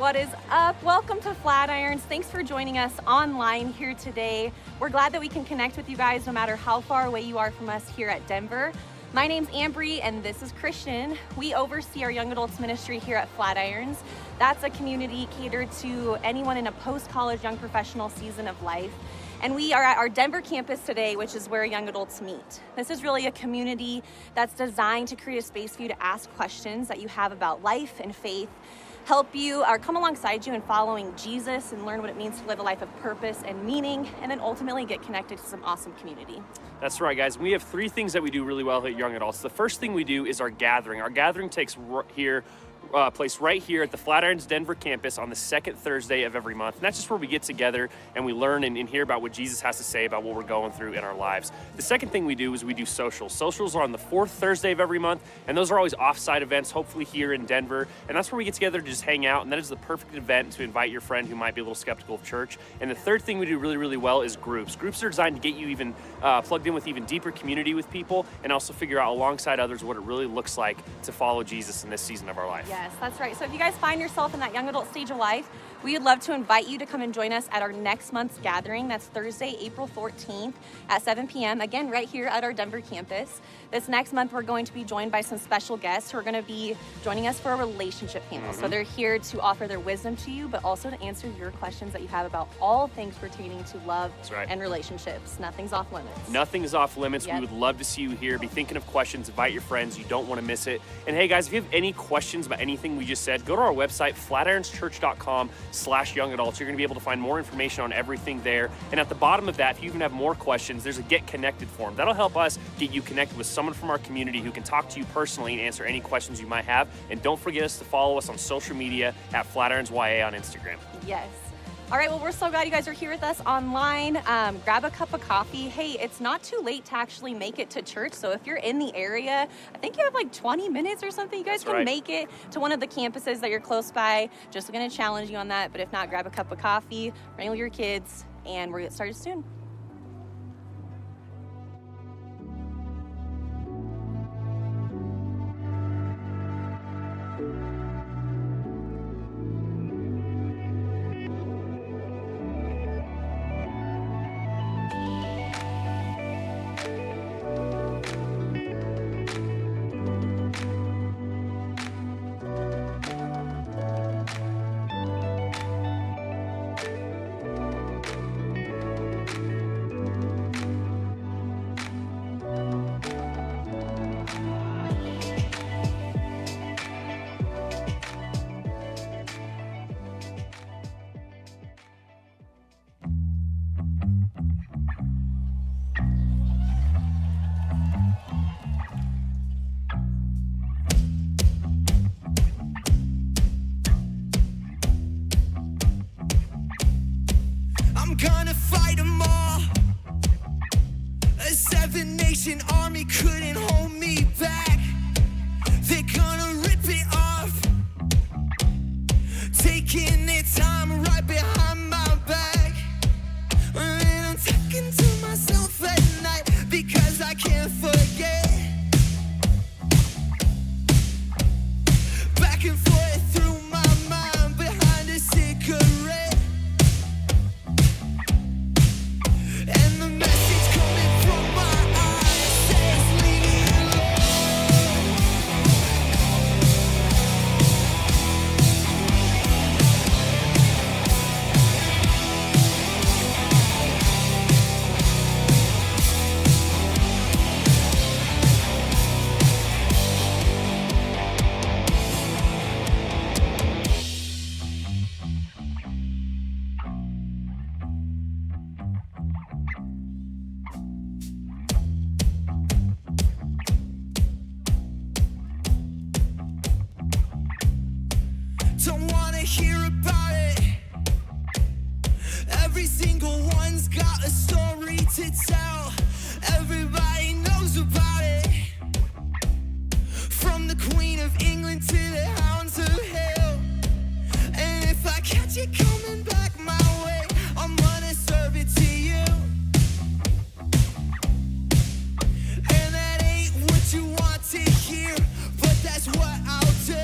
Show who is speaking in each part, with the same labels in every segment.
Speaker 1: What is up? Welcome to Flatirons. Thanks for joining us online here today. We're glad that we can connect with you guys no matter how far away you are from us here at Denver. My name's Ambry and this is Christian. We oversee our young adults ministry here at Flatirons. That's a community catered to anyone in a post-college young professional season of life. And we are at our Denver campus today, which is where young adults meet. This is really a community that's designed to create a space for you to ask questions that you have about life and faith, help you or come alongside you in following Jesus and learn what it means to live a life of purpose and meaning, and then ultimately get connected to some awesome community.
Speaker 2: That's right, guys. We have three things that we do really well at Young Adults. The first thing we do is our gathering. Our gathering takes place right here at the Flatirons Denver campus on the second Thursday of every month. And that's just where we get together and we learn and hear about what Jesus has to say about what we're going through in our lives. The second thing we do is we do socials. Socials are on the fourth Thursday of every month, and those are always off-site events, hopefully here in Denver. And that's where we get together to just hang out, and that is the perfect event to invite your friend who might be a little skeptical of church. And the third thing we do really, really well is groups. Groups are designed to get you even plugged in with even deeper community with people, and also figure out alongside others what it really looks like to follow Jesus in this season of our life.
Speaker 1: Yes, that's right. So if you guys find yourself in that young adult stage of life, we would love to invite you to come and join us at our next month's gathering. That's Thursday, April 14th at 7 p.m. Again, right here at our Denver campus. This next month, we're going to be joined by some special guests who are going to be joining us for a relationship panel. So they're here to offer their wisdom to you, but also to answer your questions that you have about all things pertaining to love and relationships. Nothing's off limits.
Speaker 2: Nothing is off limits.
Speaker 1: Yep.
Speaker 2: We would love to see you here. Be thinking of questions. Invite your friends. You don't want to miss it. And hey, guys, if you have any questions about anything we just said, go to our website, flatironschurch.com/young adults. You're going to be able to find more information on everything there. And at the bottom of that, if you even have more questions, there's a Get Connected form. That'll help us get you connected with someone from our community who can talk to you personally and answer any questions you might have. And don't forget us to follow us on social media at FlatironsYA on Instagram.
Speaker 1: Yes. All right, well, we're so glad you guys are here with us online. Grab a cup of coffee. Hey, it's not too late to actually make it to church. So if you're in the area, I think you have like 20 minutes or something. You guys can make it to one of the campuses that you're close by. Just going to challenge you on that. But if not, grab a cup of coffee, wrangle your kids, and we're going to get started soon.
Speaker 3: I'm gonna fight them all. A seven-nation army couldn't hold me back. They're gonna rip it off, taking their time right behind my back. And I'm talking to myself at night because I can't forget. Back and forth through my mind behind a cigarette. And the message coming from my eyes says leave me alone. Don't wanna hear about it. Every single one's got a story to tell. Everybody knows about it. From the Queen of England to the hounds of hell. And if I catch it coming back my way, I'm gonna serve it to you. And that ain't what you want to hear, but that's what I'll do.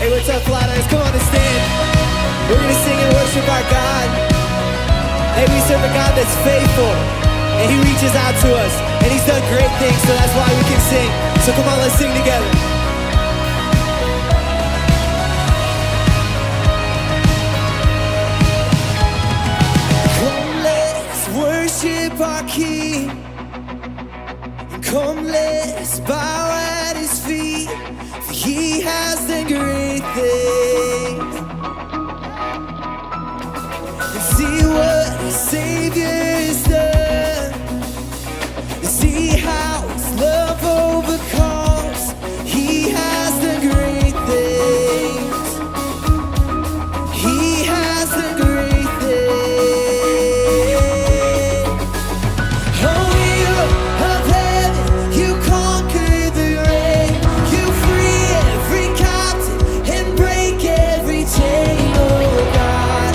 Speaker 3: Hey, what's up, Flatirons? Come on and stand. We're gonna sing and worship our God. Hey, we serve a God that's faithful, and He reaches out to us, and He's done great things, so that's why we can sing. So come on, let's sing together. Come, let's worship our King, and come, let's bow at His feet, for He has done great things. And see what the Savior has done, and see how His love overcomes. He has done great things. He has done great things. Oh, hero of heaven, you conquer the grave. You free every captive and break every chain. Oh God,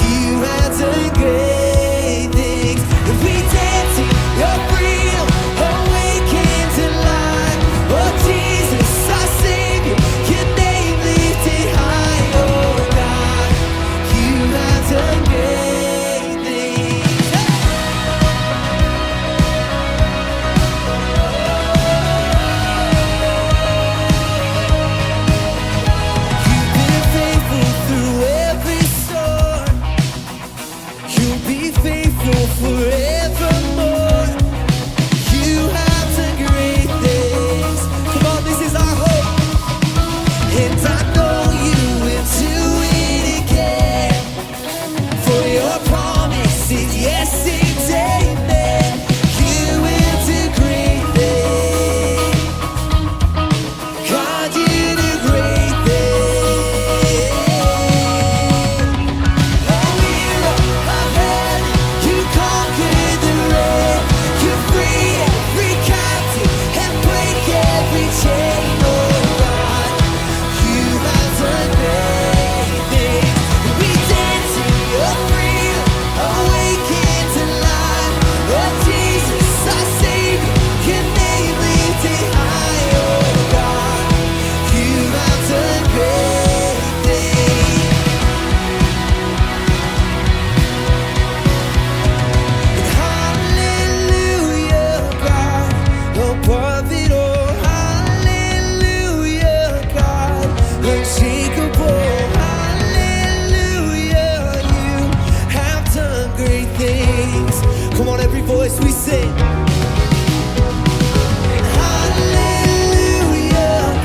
Speaker 3: you have done great things. And we dance in your freedom, awaken to life. Oh Jesus, our Savior, your name lifted high. Oh God, you have done great things. You've been faithful through every storm. You'll be faithful forevermore. You have done great things. Come on, this is our hope. And I know you will do it again. For your promise is yes and amen. You will do great things. God, you do great things. Oh, hero of heaven, you conquered the grave. You free every captive and break every chain. Oh God, you have done great things. We dance in your freedom, awaken to life. Oh Jesus, our Savior, your name lifted high. Oh God, you have done great things. Hallelujah, God, above it all. Hallelujah, God, unshakable. Hallelujah, you have done great things. Come on, every voice we sing. Hallelujah,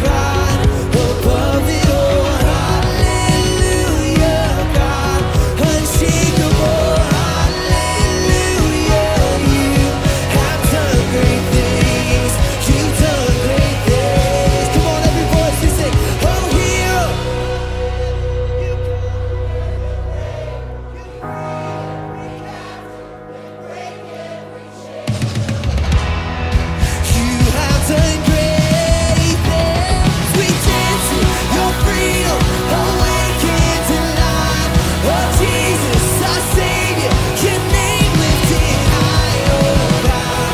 Speaker 3: God, above it all. Hallelujah, God, unshakable. Hallelujah, you have done great things. You've done great things. Come on, every voice we sing. Oh, hero. You have done great things. We dance in your freedom, awaken to life. Oh Jesus, our Savior, your name lifted high. Oh God,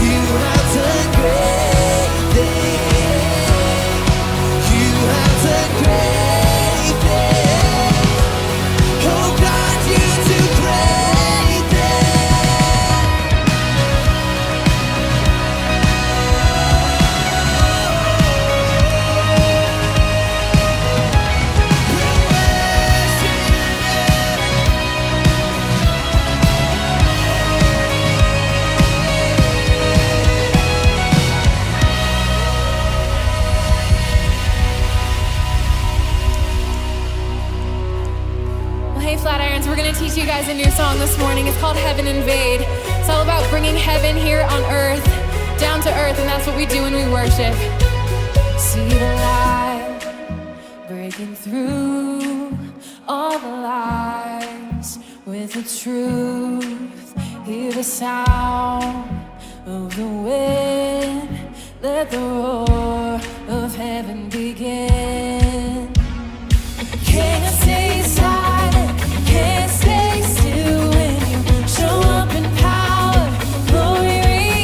Speaker 3: you have done great things. You have done great things. Oh God, you do great things.
Speaker 1: Well, hey, Flatirons, we're going to teach you guys a new song this morning. It's called Heaven Invade. It's all about bringing heaven here on earth, down to earth, and that's what we do when we worship. See the light breaking through all the lies with the truth. Hear the sound of the wind. Let the roar of heaven begin. Can't stay silent, can't stay still when you show up in power, glory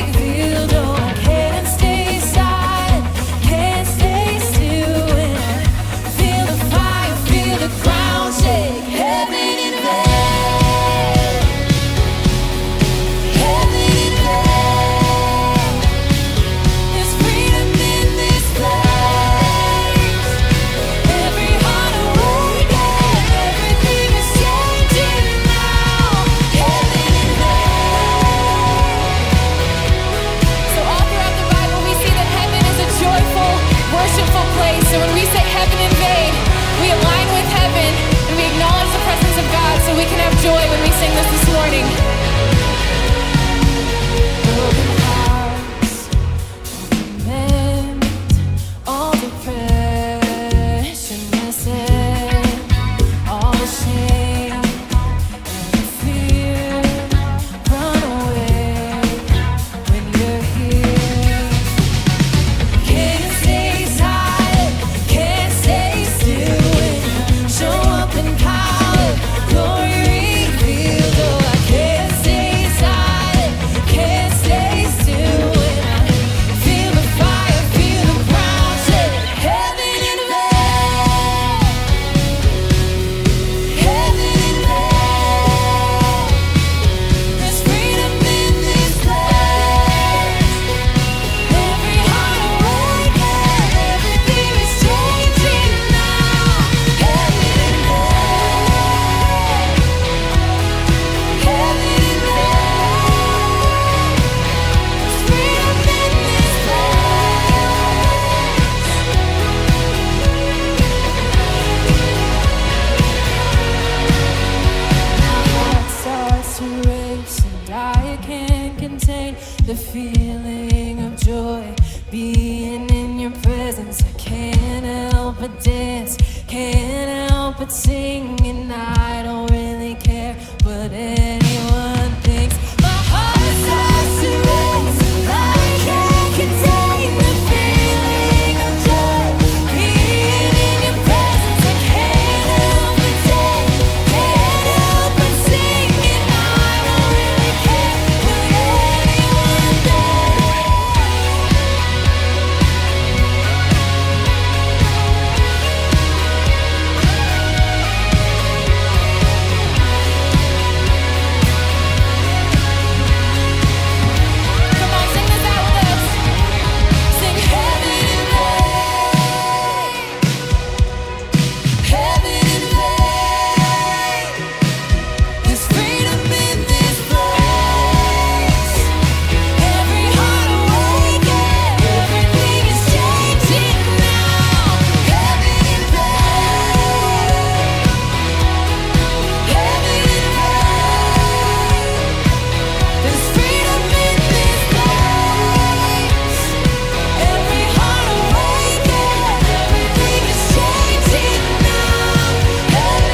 Speaker 1: revealed. Oh, I can't stay silent, can't stay still when I feel sing this morning. Broken hearts, mend all depression, all the shame and fear. Run away when you're here. Can't stay silent, can't stay still when you show up in power, glory revealed. Oh, I can't stay silent, can't stay still when I feel the fire, feel the ground shake. Heaven invade, heaven invade. There's freedom in this place. Every heart awakened, everything is changing now. Heaven invade, heaven invade. There's freedom in this heart starts to race and I can't contain the feeling of joy being in your presence. I can't help but dance, can't help but sing, and I don't really care what anyone thinks. My heart starts to race and I can't contain the feeling of joy being in your presence. I can't help but dance, can't help but sing, and I don't really care what anyone thinks. Come on, sing this out with us. Sing heaven invade, heaven invade. There's freedom in this place. Every heart awakened, everything is changing now. Heaven invade, heaven invade. There's freedom in this place. Every heart awakened, everything is changing now. Heaven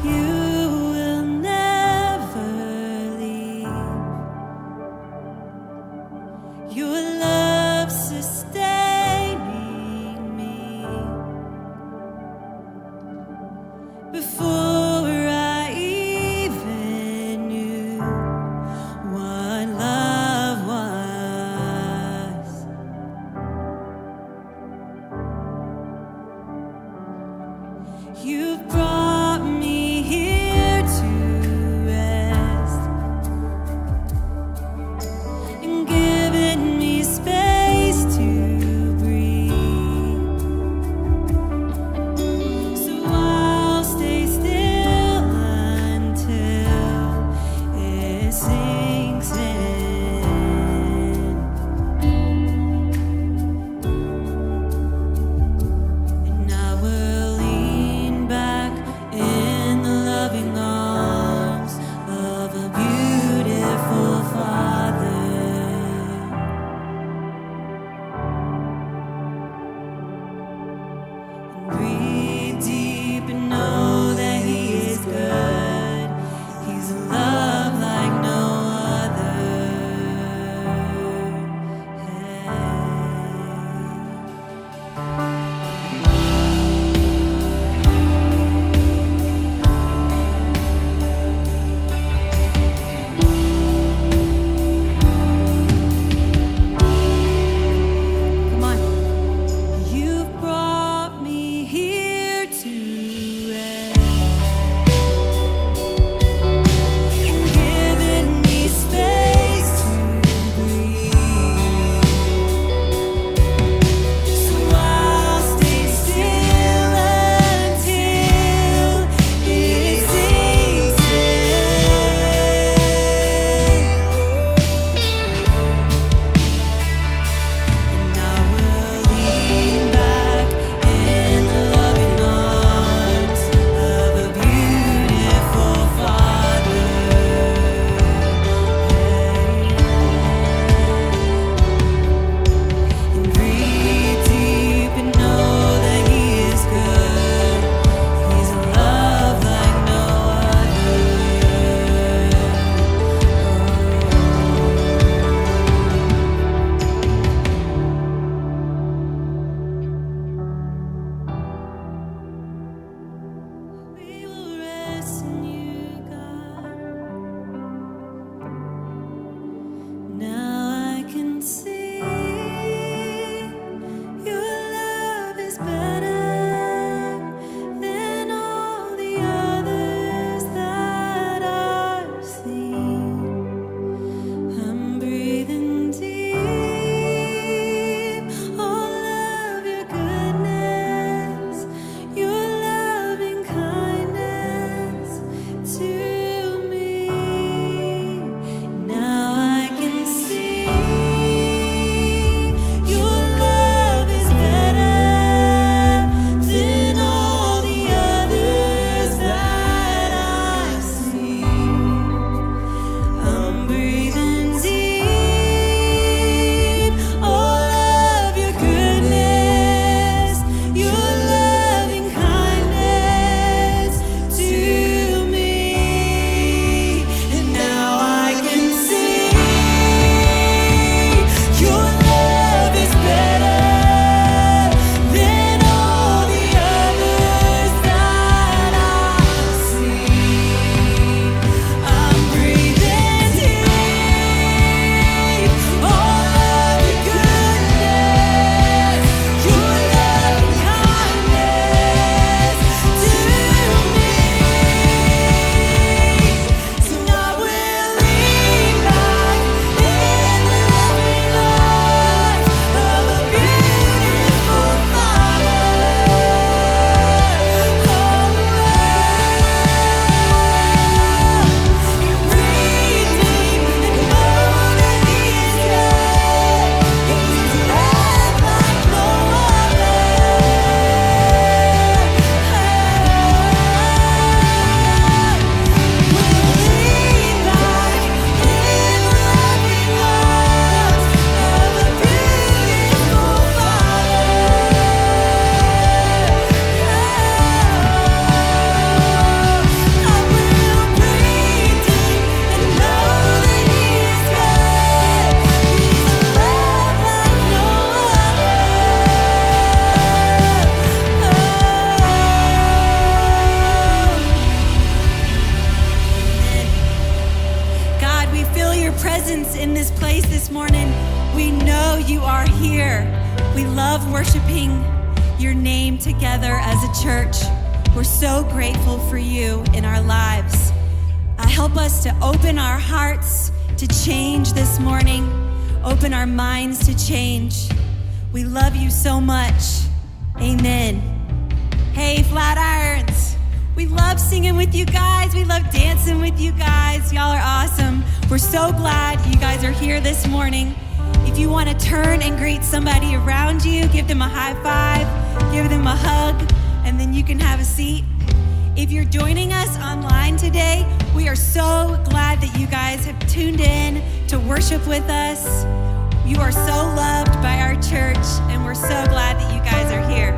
Speaker 1: You will never leave. Your love sustaining me. Before I even knew what love was, you brought me here to rest and given me space to
Speaker 4: We know you are here. We love worshiping your name together as a church. We're so grateful for you in our lives. Help us to open our hearts to change this morning. Open our minds to change. We love you so much. Amen. Hey, Flatirons. We love singing with you guys. We love dancing with you guys. Y'all are awesome. We're so glad you guys are here this morning. If you want to turn and greet somebody around you, give them a high five, give them a hug, and then you can have a seat. If you're joining us online today, we are so glad that you guys have tuned in to worship with us. You are so loved by our church, and we're so glad that you guys are here.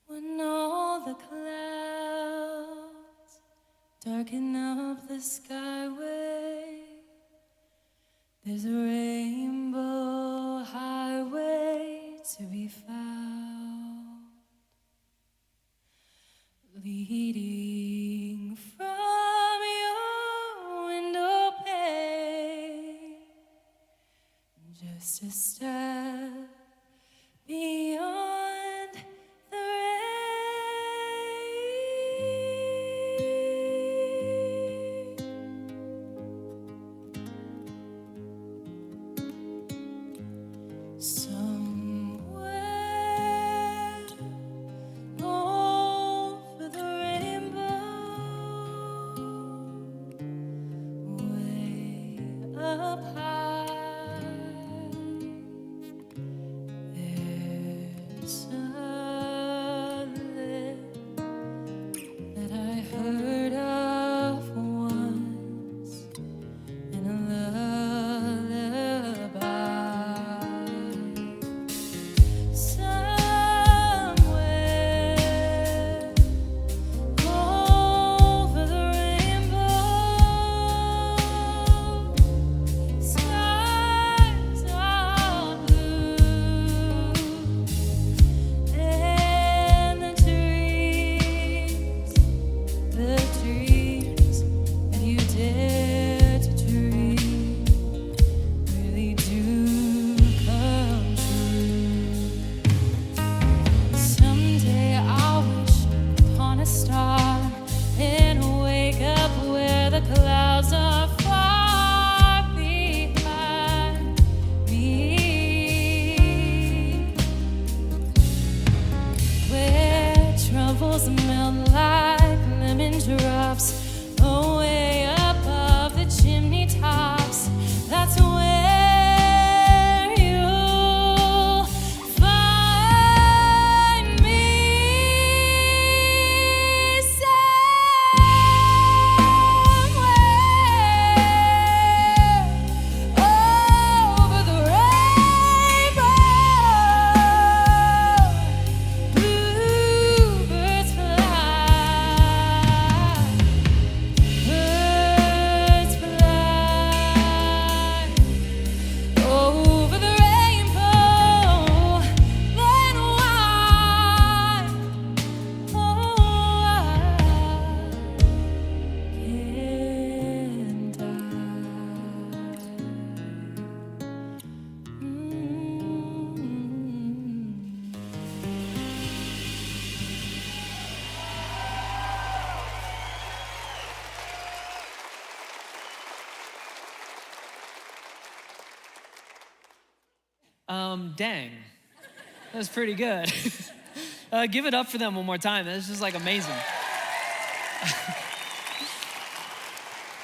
Speaker 5: When all the clouds darken up the skyway, there's a rainbow highway to be found, leading from your window pane, just a step beyond the rain. Somewhere over the rainbow, way up high, there's a lift that I heard of once in a lullaby. Somewhere over the rainbow, skies are blue, and the dreams that you dare to dream really do come true. Someday I'll wish upon a star and wake up where the clouds are far behind me, where troubles melt like lemon drops away above the chimney tops. That's where you'll find me, somewhere over the rainbow. Bluebirds fly, birds fly over the rainbow. Then why, oh, can't I?
Speaker 6: Dang. That was pretty good. Give it up for them one more time. That's just like amazing.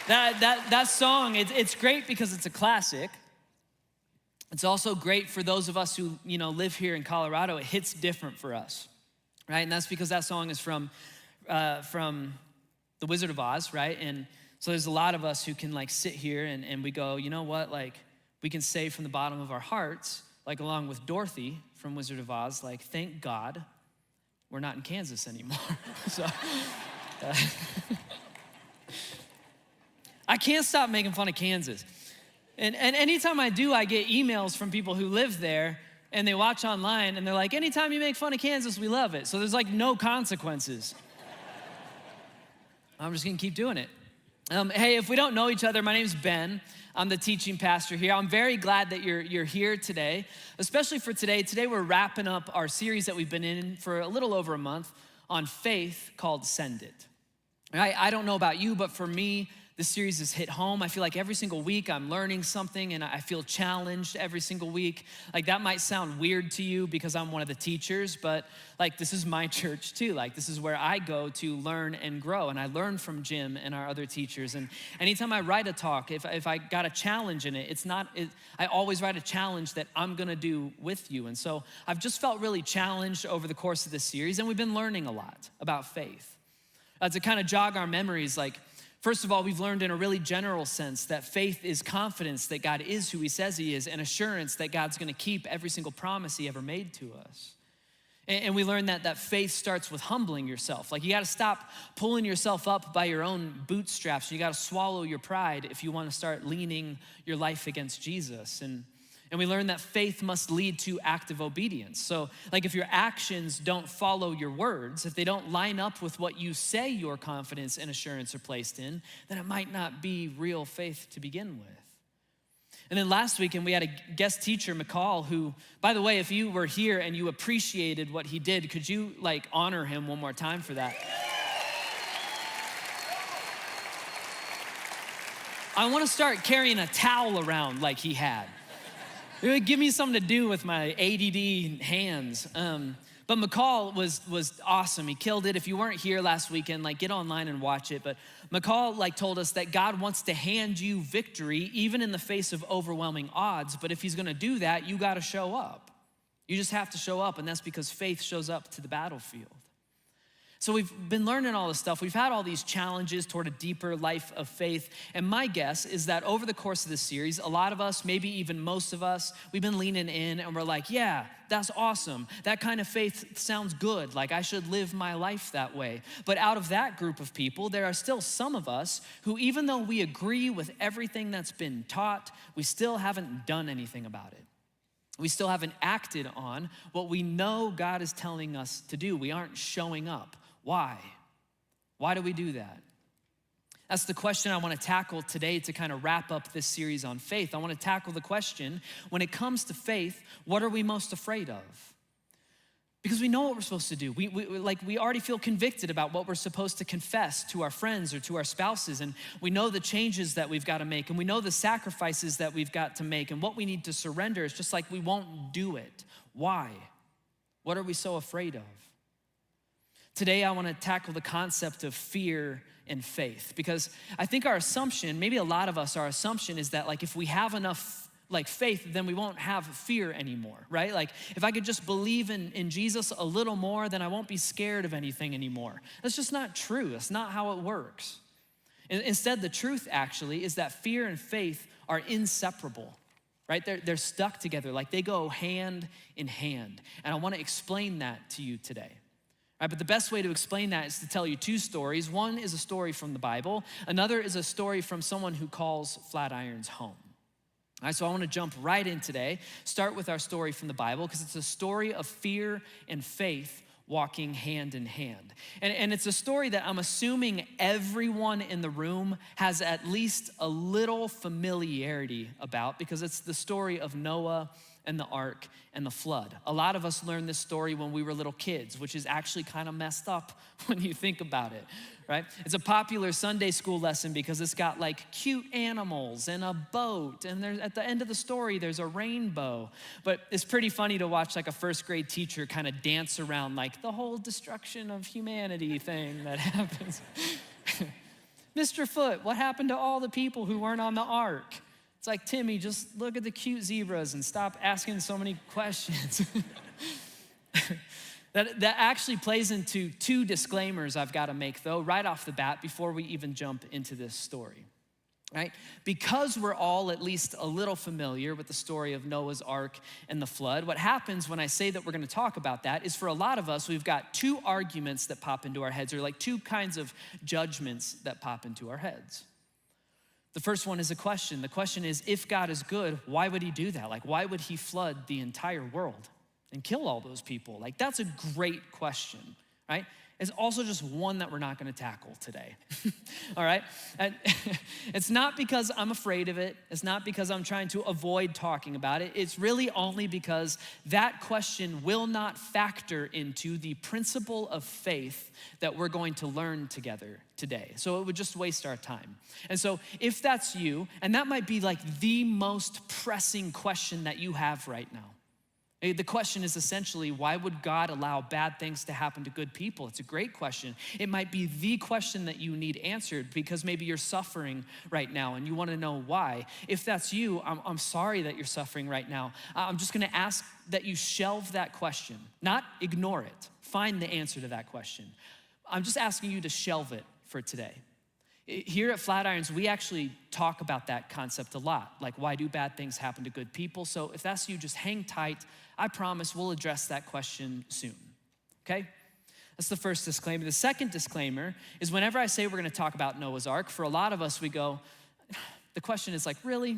Speaker 6: That song, it's great because it's a classic. It's also great for those of us who, live here in Colorado. It hits different for us, right? And that's because that song is from The Wizard of Oz, right? And so there's a lot of us who can like sit here and we go, you know what? Like we can say from the bottom of our hearts, like along with Dorothy from Wizard of Oz, like thank God we're not in Kansas anymore. So I can't stop making fun of Kansas. And anytime I do, I get emails from people who live there and they watch online and they're like, anytime you make fun of Kansas, we love it. So there's like no consequences. I'm just gonna keep doing it. Hey, if we don't know each other, my name's Ben. I'm the teaching pastor here. I'm very glad that you're here today, especially for today. Today we're wrapping up our series that we've been in for a little over a month on faith called Send It. I don't know about you, but for me, this series has hit home. I feel like every single week I'm learning something and I feel challenged every single week. Like that might sound weird to you because I'm one of the teachers, but like this is my church too. Like this is where I go to learn and grow, and I learn from Jim and our other teachers. And anytime I write a talk, if I got a challenge in it, I always write a challenge that I'm gonna do with you. And so I've just felt really challenged over the course of this series, and we've been learning a lot about faith. To kind of jog our memories, like, first of all, we've learned in a really general sense that faith is confidence that God is who he says he is, and assurance that God's gonna keep every single promise he ever made to us. And we learned that faith starts with humbling yourself. Like you gotta stop pulling yourself up by your own bootstraps. You gotta swallow your pride if you wanna start leaning your life against Jesus. And we learned that faith must lead to active obedience. So like if your actions don't follow your words, if they don't line up with what you say your confidence and assurance are placed in, then it might not be real faith to begin with. And then last weekend we had a guest teacher, McCall, who, by the way, if you were here and you appreciated what he did, could you like honor him one more time for that? I wanna start carrying a towel around like he had. It would give me something to do with my ADD hands. But McCall was awesome. He killed it. If you weren't here last weekend, like get online and watch it. But McCall like told us that God wants to hand you victory even in the face of overwhelming odds. But if he's gonna do that, you gotta show up. You just have to show up, and that's because faith shows up to the battlefield. So we've been learning all this stuff. We've had all these challenges toward a deeper life of faith. And my guess is that over the course of this series, a lot of us, maybe even most of us, we've been leaning in and we're like, yeah, that's awesome. That kind of faith sounds good. Like I should live my life that way. But out of that group of people, there are still some of us who, even though we agree with everything that's been taught, we still haven't done anything about it. We still haven't acted on what we know God is telling us to do. We aren't showing up. Why? Why do we do that? That's the question I want to tackle today to kind of wrap up this series on faith. I want to tackle the question, when it comes to faith, what are we most afraid of? Because we know what we're supposed to do. We already feel convicted about what we're supposed to confess to our friends or to our spouses, and we know the changes that we've got to make, and we know the sacrifices that we've got to make, and what we need to surrender. It's just like we won't do it. Why? What are we so afraid of? Today, I want to tackle the concept of fear and faith, because I think our assumption, maybe a lot of us, our assumption is that like if we have enough like faith, then we won't have fear anymore, right? Like if I could just believe in Jesus a little more, then I won't be scared of anything anymore. That's just not true. That's not how it works. Instead, the truth actually is that fear and faith are inseparable, right? They're stuck together, like they go hand in hand. And I want to explain that to you today. Right, but the best way to explain that is to tell you two stories. One is a story from the Bible. Another is a story from someone who calls Flatirons home. All right, so I want to jump right in today. Start with our story from the Bible because it's a story of fear and faith walking hand in hand. And it's a story that I'm assuming everyone in the room has at least a little familiarity about, because it's the story of Noah and the ark and the flood. A lot of us learned this story when we were little kids, which is actually kind of messed up when you think about it, right? It's a popular Sunday school lesson because it's got like cute animals and a boat, and there's, at the end of the story, there's a rainbow. But it's pretty funny to watch like a first grade teacher kind of dance around like the whole destruction of humanity thing that happens. Mr. Foote, what happened to all the people who weren't on the ark? It's like, Timmy, just look at the cute zebras and stop asking so many questions. That actually plays into two disclaimers I've got to make, though, right off the bat before we even jump into this story. right? Because we're all at least a little familiar with the story of Noah's Ark and the flood, what happens when I say that we're gonna talk about that is for a lot of us, we've got two arguments that pop into our heads, or like two kinds of judgments that pop into our heads. The first one is a question. The question is, if God is good, why would he do that? Like, why would he flood the entire world and kill all those people? Like, that's a great question, right? It's also just one that we're not gonna tackle today, all right? And it's not because I'm afraid of it. It's not because I'm trying to avoid talking about it. It's really only because that question will not factor into the principle of faith that we're going to learn together today. So it would just waste our time. And so if that's you, and that might be like the most pressing question that you have right now. The question is essentially, why would God allow bad things to happen to good people? It's a great question. It might be the question that you need answered because maybe you're suffering right now and you wanna know why. If that's you, I'm sorry that you're suffering right now. I'm just gonna ask that you shelve that question, not ignore it. Find the answer to that question. I'm just asking you to shelve it for today. Here at Flatirons, we actually talk about that concept a lot. Like, why do bad things happen to good people? So if that's you, just hang tight. I promise we'll address that question soon, okay? That's the first disclaimer. The second disclaimer is whenever I say we're gonna talk about Noah's Ark, for a lot of us, we go, the question is like, really?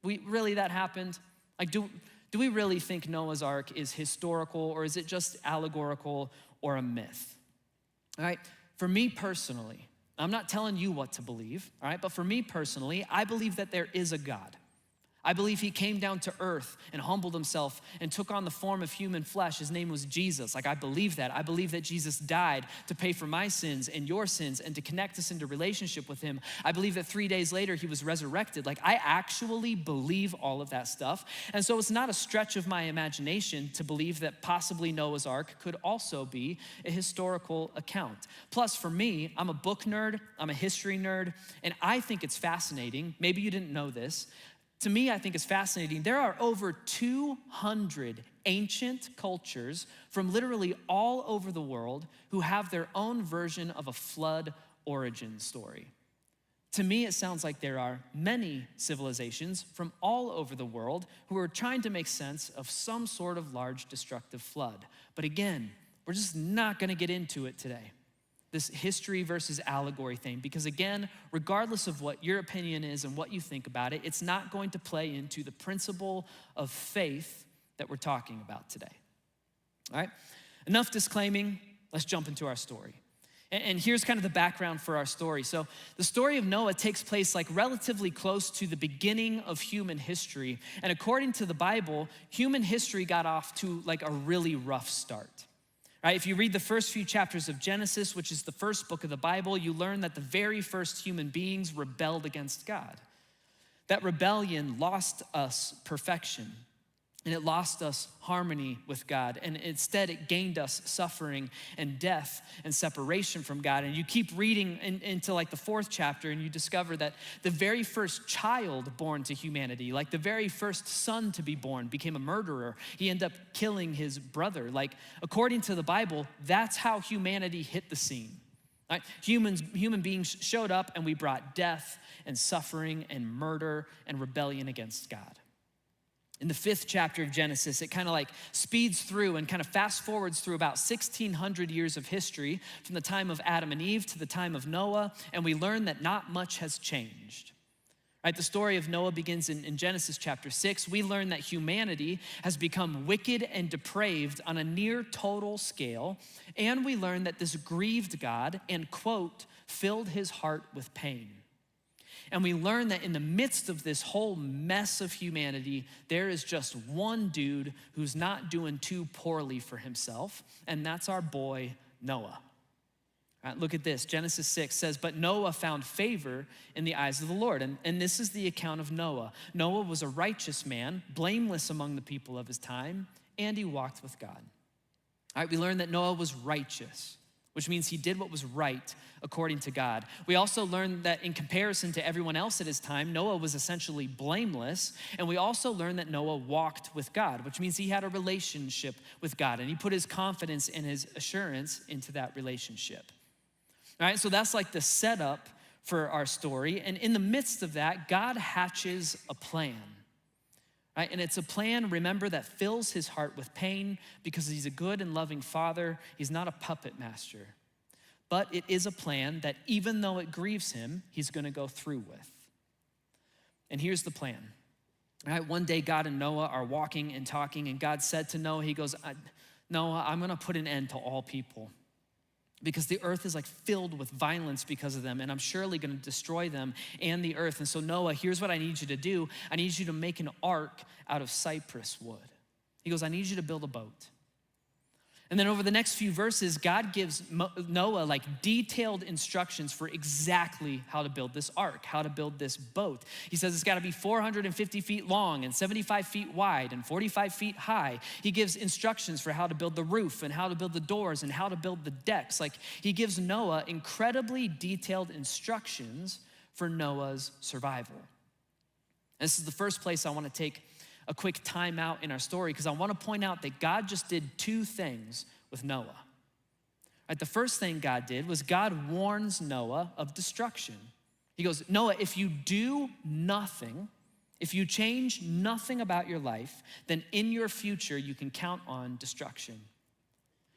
Speaker 6: Really that happened? Like, do we really think Noah's Ark is historical, or is it just allegorical or a myth? All right, for me personally, I'm not telling you what to believe, all right? But for me personally, I believe that there is a God. I believe he came down to earth and humbled himself and took on the form of human flesh. His name was Jesus. Like, I believe that. I believe that Jesus died to pay for my sins and your sins and to connect us into relationship with him. I believe that 3 days later he was resurrected. Like, I actually believe all of that stuff. And so it's not a stretch of my imagination to believe that possibly Noah's Ark could also be a historical account. Plus, for me, I'm a book nerd, I'm a history nerd, and I think it's fascinating. Maybe you didn't know this. To me, I think it's fascinating. There are over 200 ancient cultures from literally all over the world who have their own version of a flood origin story. To me, it sounds like there are many civilizations from all over the world who are trying to make sense of some sort of large destructive flood. But again, we're just not gonna get into it today. This history versus allegory thing, because again, regardless of what your opinion is and what you think about it, it's not going to play into the principle of faith that we're talking about today. All right, enough disclaiming, let's jump into our story. And here's kind of the background for our story. So the story of Noah takes place like relatively close to the beginning of human history. And according to the Bible, human history got off to like a really rough start. Right, if you read the first few chapters of Genesis, which is the first book of the Bible, you learn that the very first human beings rebelled against God. That rebellion lost us perfection, and it lost us harmony with God, and instead it gained us suffering and death and separation from God. And you keep reading into like the fourth chapter, and you discover that the very first child born to humanity, like the very first son to be born, became a murderer. He ended up killing his brother. Like, according to the Bible, that's how humanity hit the scene. Right? Human beings showed up, and we brought death and suffering and murder and rebellion against God. In the fifth chapter of Genesis, it kind of like speeds through and kind of fast forwards through about 1,600 years of history from the time of Adam and Eve to the time of Noah, and we learn that not much has changed. Right, the story of Noah begins in Genesis chapter 6. We learn that humanity has become wicked and depraved on a near total scale, and we learn that this grieved God and, quote, filled his heart with pain. And we learn that in the midst of this whole mess of humanity, there is just one dude who's not doing too poorly for himself, and that's our boy, Noah. All right, look at this. Genesis 6 says, but Noah found favor in the eyes of the Lord. And this is the account of Noah. Noah was a righteous man, blameless among the people of his time, and he walked with God. All right, we learn that Noah was righteous, which means he did what was right according to God. We also learned that in comparison to everyone else at his time, Noah was essentially blameless. And we also learned that Noah walked with God, which means he had a relationship with God, and he put his confidence and his assurance into that relationship. All right, so that's like the setup for our story. And in the midst of that, God hatches a plan, right? And it's a plan, remember, that fills his heart with pain because he's a good and loving father. He's not a puppet master. But it is a plan that even though it grieves him, he's gonna go through with. And here's the plan. All right, one day God and Noah are walking and talking, and God said to Noah, he goes, Noah, I'm gonna put an end to all people because the earth is like filled with violence because of them, and I'm surely gonna destroy them and the earth. And so Noah, here's what I need you to do. I need you to make an ark out of cypress wood. He goes, I need you to build a boat. And then over the next few verses, God gives Noah like detailed instructions for exactly how to build this ark, how to build this boat. He says it's gotta be 450 feet long and 75 feet wide and 45 feet high. He gives instructions for how to build the roof and how to build the doors and how to build the decks. Like, he gives Noah incredibly detailed instructions for Noah's survival. And this is the first place I wanna take a quick time out in our story because I want to point out that God just did two things with Noah. Right, the first thing God did was God warns Noah of destruction. He goes, Noah, if you do nothing, if you change nothing about your life, then in your future you can count on destruction.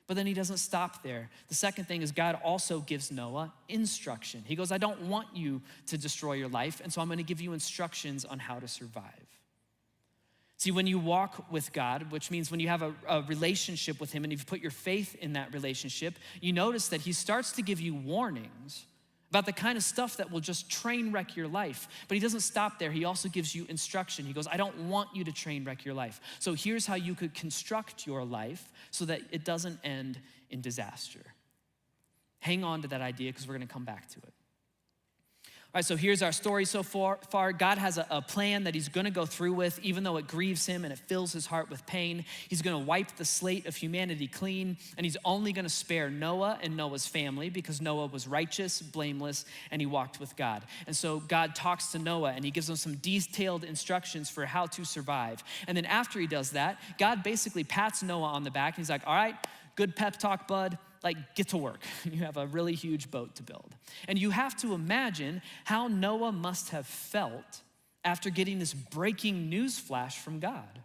Speaker 6: But then he doesn't stop there. The second thing is God also gives Noah instruction. He goes, I don't want you to destroy your life, and so I'm going to give you instructions on how to survive. See, when you walk with God, which means when you have a relationship with him and you've put your faith in that relationship, you notice that he starts to give you warnings about the kind of stuff that will just train wreck your life. But he doesn't stop there. He also gives you instruction. He goes, I don't want you to train wreck your life. So here's how you could construct your life so that it doesn't end in disaster. Hang on to that idea because we're gonna come back to it. All right, so here's our story so far. God has a plan that he's gonna go through with, even though it grieves him and it fills his heart with pain. He's gonna wipe the slate of humanity clean, and he's only gonna spare Noah and Noah's family because Noah was righteous, blameless, and he walked with God. And so God talks to Noah and he gives him some detailed instructions for how to survive. And then after he does that, God basically pats Noah on the back and he's like, all right, good pep talk, bud. Like, get to work. You have a really huge boat to build. And you have to imagine how Noah must have felt after getting this breaking news flash from God.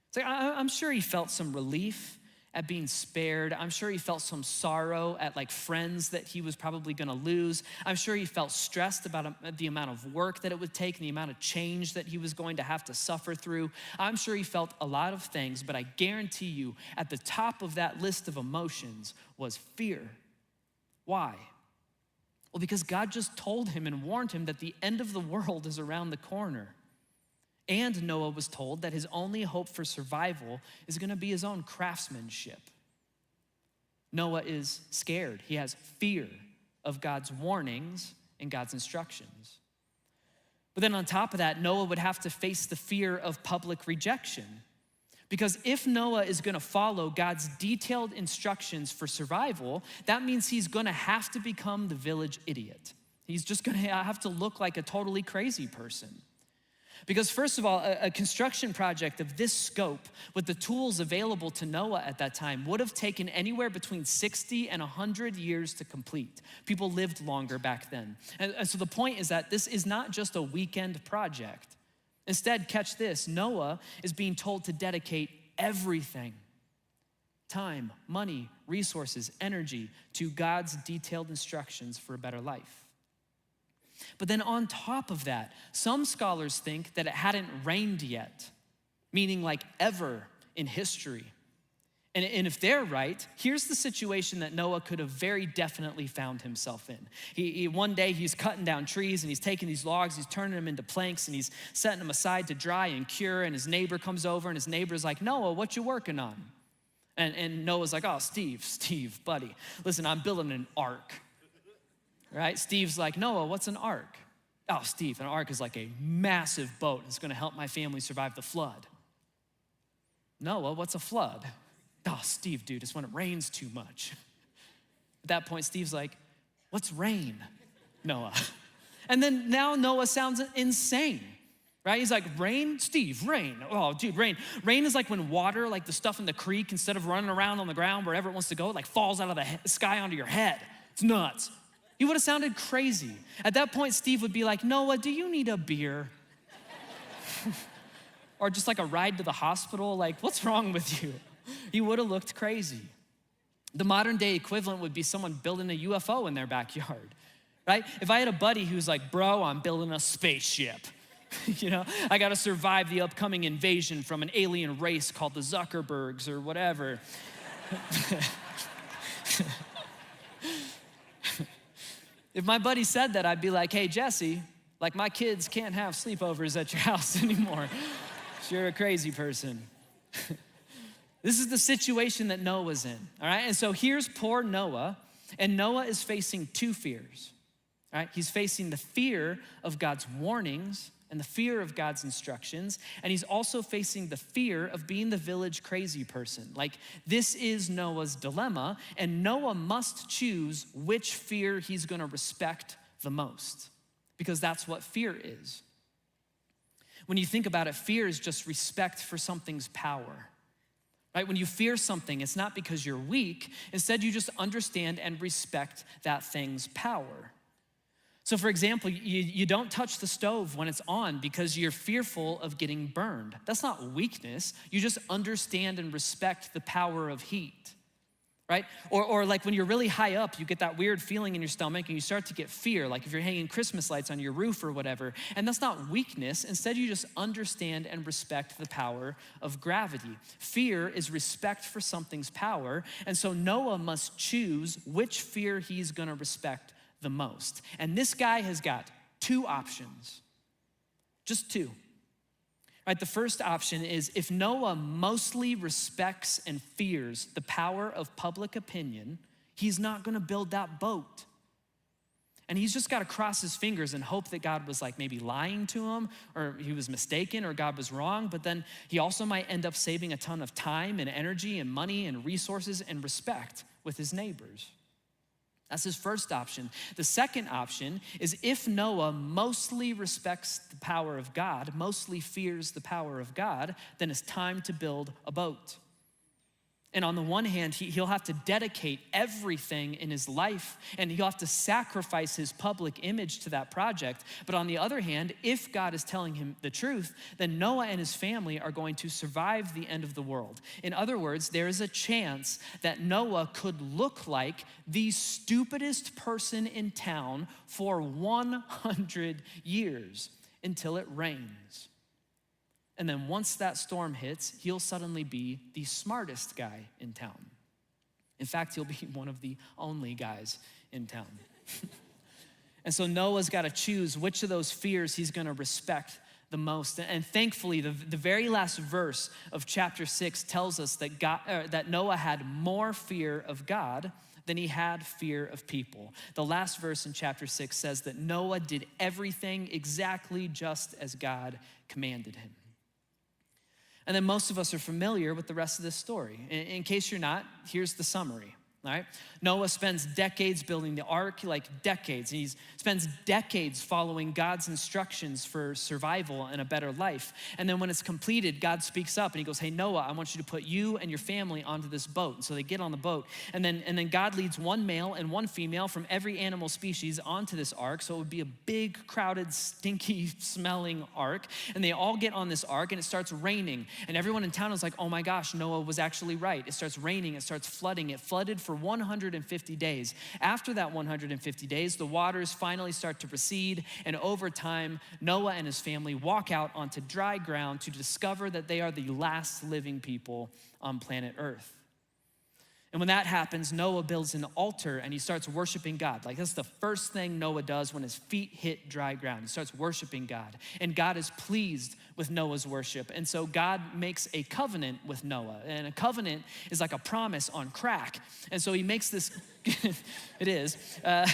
Speaker 6: It's like, I'm sure he felt some relief at being spared. I'm sure he felt some sorrow at like friends that he was probably gonna lose. I'm sure he felt stressed about the amount of work that it would take and the amount of change that he was going to have to suffer through. I'm sure he felt a lot of things, but I guarantee you at the top of that list of emotions was fear. Why? Well, because God just told him and warned him that the end of the world is around the corner. And Noah was told that his only hope for survival is gonna be his own craftsmanship. Noah is scared. He has fear of God's warnings and God's instructions. But then on top of that, Noah would have to face the fear of public rejection. Because if Noah is gonna follow God's detailed instructions for survival, that means he's gonna have to become the village idiot. He's just gonna have to look like a totally crazy person. Because first of all, a construction project of this scope with the tools available to Noah at that time would have taken anywhere between 60 and 100 years to complete. People lived longer back then. And so the point is that this is not just a weekend project. Instead, catch this, Noah is being told to dedicate everything, time, money, resources, energy, to God's detailed instructions for a better life. But then on top of that, some scholars think that it hadn't rained yet, meaning like ever in history. And if they're right, here's the situation that Noah could have very definitely found himself in. One day he's cutting down trees and he's taking these logs, he's turning them into planks and he's setting them aside to dry and cure, and his neighbor comes over and his neighbor's like, Noah, what you working on? And Noah's like, oh, Steve, buddy, listen, I'm building an ark. Right? Steve's like, Noah, what's an ark? Oh, Steve, an ark is like a massive boat. It's gonna help my family survive the flood. Noah, what's a flood? Oh, Steve, dude, it's when it rains too much. At that point, Steve's like, what's rain, Noah? And then now Noah sounds insane, right? He's like, rain? Steve, rain. Oh, dude, rain. Rain is like when water, like the stuff in the creek, instead of running around on the ground wherever it wants to go, it like falls out of the sky onto your head. It's nuts. You would have sounded crazy. At that point, Steve would be like, Noah, do you need a beer? Or just like a ride to the hospital? Like, what's wrong with you? You would have looked crazy. The modern day equivalent would be someone building a UFO in their backyard, right? If I had a buddy who's like, bro, I'm building a spaceship. You know, I gotta survive the upcoming invasion from an alien race called the Zuckerbergs or whatever. If my buddy said that, I'd be like, hey, Jesse, like my kids can't have sleepovers at your house anymore. You're a crazy person. This is the situation that Noah's in, all right? And so here's poor Noah, and Noah is facing two fears, all right? He's facing the fear of God's warnings and the fear of God's instructions, and he's also facing the fear of being the village crazy person. Like, this is Noah's dilemma, and Noah must choose which fear he's gonna respect the most, because that's what fear is. When you think about it, fear is just respect for something's power, right? When you fear something, it's not because you're weak. Instead, you just understand and respect that thing's power. So for example, you don't touch the stove when it's on because you're fearful of getting burned. That's not weakness. You just understand and respect the power of heat, right? Or like when you're really high up, you get that weird feeling in your stomach and you start to get fear, like if you're hanging Christmas lights on your roof or whatever. And that's not weakness. Instead, you just understand and respect the power of gravity. Fear is respect for something's power. And so Noah must choose which fear he's gonna respect the most. And this guy has got two options, just two. Right, the first option is if Noah mostly respects and fears the power of public opinion, he's not gonna build that boat. And he's just gotta cross his fingers and hope that God was like maybe lying to him, or he was mistaken, or God was wrong, but then he also might end up saving a ton of time and energy and money and resources and respect with his neighbors. That's his first option. The second option is if Noah mostly respects the power of God, mostly fears the power of God, then it's time to build a boat. And on the one hand, he'll have to dedicate everything in his life, and he'll have to sacrifice his public image to that project. But on the other hand, if God is telling him the truth, then Noah and his family are going to survive the end of the world. In other words, there is a chance that Noah could look like the stupidest person in town for 100 years until it rains. And then once that storm hits, he'll suddenly be the smartest guy in town. In fact, he'll be one of the only guys in town. And so Noah's got to choose which of those fears he's going to respect the most. And thankfully, the very last verse of chapter 6 tells us that Noah had more fear of God than he had fear of people. The last verse in chapter 6 says that Noah did everything exactly just as God commanded him. And then most of us are familiar with the rest of this story. In case you're not, here's the summary. All right? Noah spends decades building the ark, like decades. And he spends decades following God's instructions for survival and a better life. And then when it's completed, God speaks up and he goes, hey, Noah, I want you to put you and your family onto this boat. And so they get on the boat. And then God leads one male and one female from every animal species onto this ark. So it would be a big, crowded, stinky smelling ark. And they all get on this ark and it starts raining. And everyone in town is like, oh my gosh, Noah was actually right. It starts raining, it starts flooding. It flooded for 150 days. After that 150 days, the waters finally start to recede, and over time, Noah and his family walk out onto dry ground to discover that they are the last living people on planet Earth. And when that happens, Noah builds an altar and he starts worshiping God. Like that's the first thing Noah does when his feet hit dry ground. He starts worshiping God. And God is pleased with Noah's worship. And so God makes a covenant with Noah. And a covenant is like a promise on crack. And so he makes this, it is. And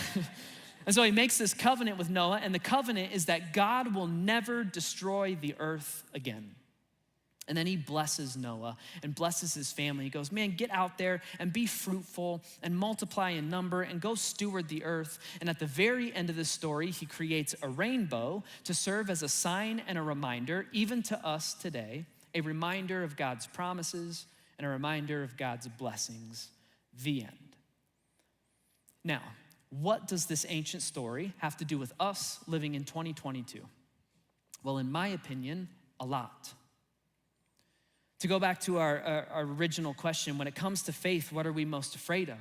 Speaker 6: so he makes this covenant with Noah. And the covenant is that God will never destroy the earth again. And then he blesses Noah and blesses his family. He goes, man, get out there and be fruitful and multiply in number and go steward the earth. And at the very end of this story, he creates a rainbow to serve as a sign and a reminder, even to us today, a reminder of God's promises and a reminder of God's blessings. The end. Now, What does this ancient story have to do with us living in 2022? Well, in my opinion, a lot. To go back to our original question, when it comes to faith, what are we most afraid of?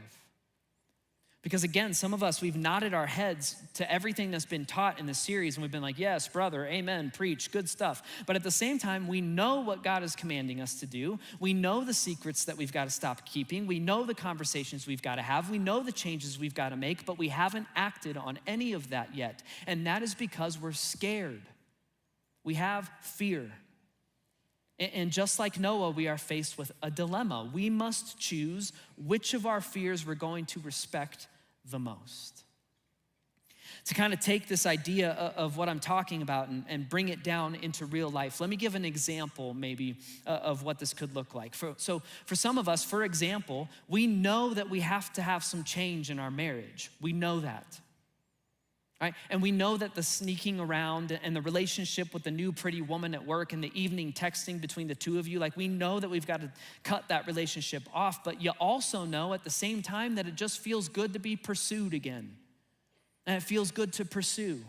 Speaker 6: Because again, some of us, we've nodded our heads to everything that's been taught in the series, and we've been like, yes, brother, amen, preach, good stuff. But at the same time, we know what God is commanding us to do. We know the secrets that we've got to stop keeping. We know the conversations we've got to have. We know the changes we've got to make, but we haven't acted on any of that yet. And that is because we're scared. We have fear. And just like Noah, we are faced with a dilemma. We must choose which of our fears we're going to respect the most. To kind of take this idea of what I'm talking about and bring it down into real life, let me give an example maybe of what this could look like. So for some of us, for example, we know that we have to have some change in our marriage. We know that. Right? And we know that the sneaking around and the relationship with the new pretty woman at work and the evening texting between the two of you, like we know that we've got to cut that relationship off, but you also know at the same time that it just feels good to be pursued again. And it feels good to pursue.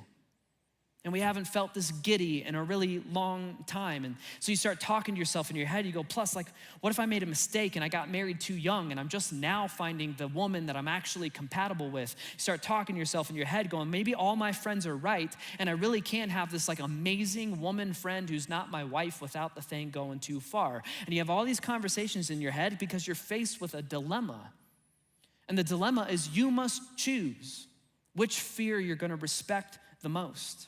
Speaker 6: And we haven't felt this giddy in a really long time. And so you start talking to yourself in your head, you go, plus like, what if I made a mistake and I got married too young and I'm just now finding the woman that I'm actually compatible with? You start talking to yourself in your head going, maybe all my friends are right and I really can't have this like amazing woman friend who's not my wife without the thing going too far. And you have all these conversations in your head because you're faced with a dilemma. And the dilemma is you must choose which fear you're gonna respect the most.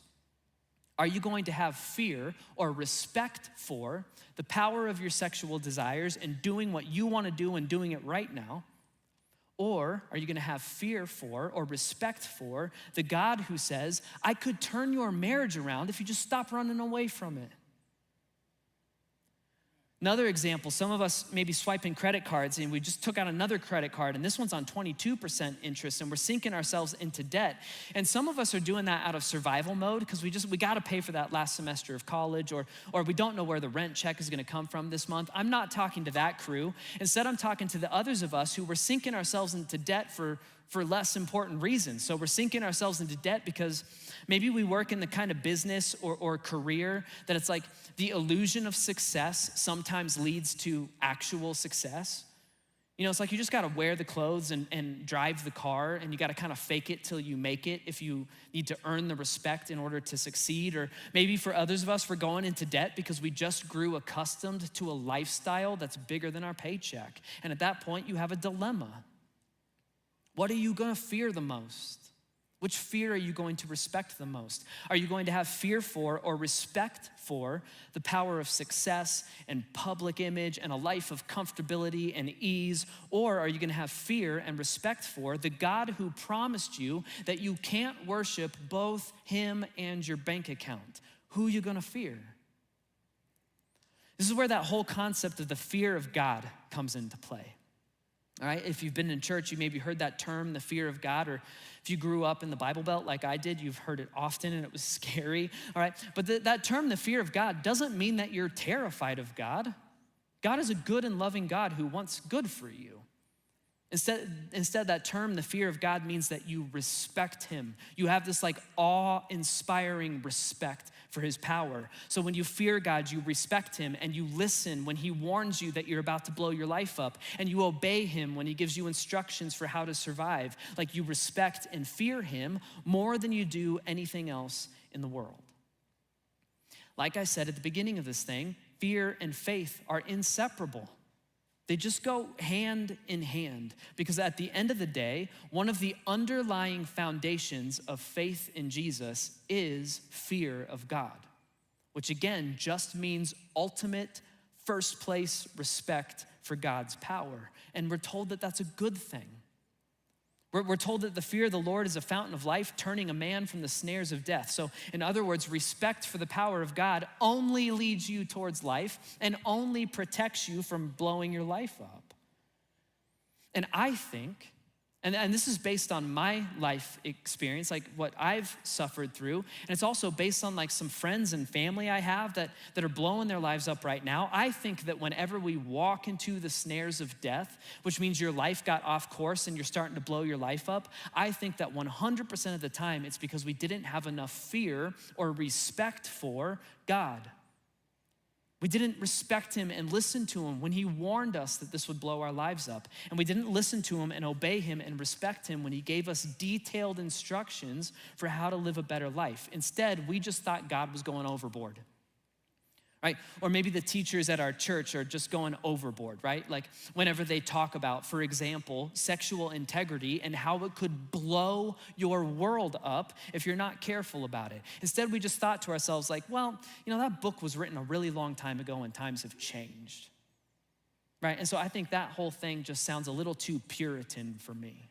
Speaker 6: Are you going to have fear or respect for the power of your sexual desires and doing what you want to do and doing it right now? Or are you going to have fear for or respect for the God who says, I could turn your marriage around if you just stop running away from it? Another example, some of us may be swiping credit cards and we just took out another credit card and this one's on 22% interest and we're sinking ourselves into debt. And some of us are doing that out of survival mode because we gotta pay for that last semester of college or we don't know where the rent check is gonna come from this month. I'm not talking to that crew. Instead, I'm talking to the others of us who were sinking ourselves into debt for less important reasons. So we're sinking ourselves into debt because maybe we work in the kind of business or career that it's like the illusion of success sometimes leads to actual success. You know, it's like you just gotta wear the clothes and drive the car and you gotta kind of fake it till you make it if you need to earn the respect in order to succeed. Or maybe for others of us, we're going into debt because we just grew accustomed to a lifestyle that's bigger than our paycheck. And at that point, you have a dilemma. What are you gonna fear the most? Which fear are you going to respect the most? Are you going to have fear for or respect for the power of success and public image and a life of comfortability and ease? Or are you gonna have fear and respect for the God who promised you that you can't worship both him and your bank account? Who are you gonna fear? This is where that whole concept of the fear of God comes into play. All right, if you've been in church, you maybe heard that term, the fear of God, or if you grew up in the Bible Belt like I did, you've heard it often and it was scary, all right? But that term, the fear of God, doesn't mean that you're terrified of God. God is a good and loving God who wants good for you. Instead, that term, the fear of God, means that you respect him. You have this like awe-inspiring respect for his power. So when you fear God, you respect him and you listen when he warns you that you're about to blow your life up, and you obey him when he gives you instructions for how to survive. Like you respect and fear him more than you do anything else in the world. Like I said at the beginning of this thing, fear and faith are inseparable. They just go hand in hand because at the end of the day, one of the underlying foundations of faith in Jesus is fear of God, which again just means ultimate first place respect for God's power. And we're told that that's a good thing. We're told that the fear of the Lord is a fountain of life, turning a man from the snares of death. So in other words, respect for the power of God only leads you towards life and only protects you from blowing your life up. And I think And this is based on my life experience, like what I've suffered through. And it's also based on like some friends and family I have that are blowing their lives up right now. I think that whenever we walk into the snares of death, which means your life got off course and you're starting to blow your life up, I think that 100% of the time it's because we didn't have enough fear or respect for God. We didn't respect him and listen to him when he warned us that this would blow our lives up. And we didn't listen to him and obey him and respect him when he gave us detailed instructions for how to live a better life. Instead, we just thought God was going overboard, right? Or maybe the teachers at our church are just going overboard, right? Like whenever they talk about, for example, sexual integrity and how it could blow your world up if you're not careful about it. Instead, we just thought to ourselves like, well, you know, that book was written a really long time ago and times have changed, right? And so I think that whole thing just sounds a little too Puritan for me.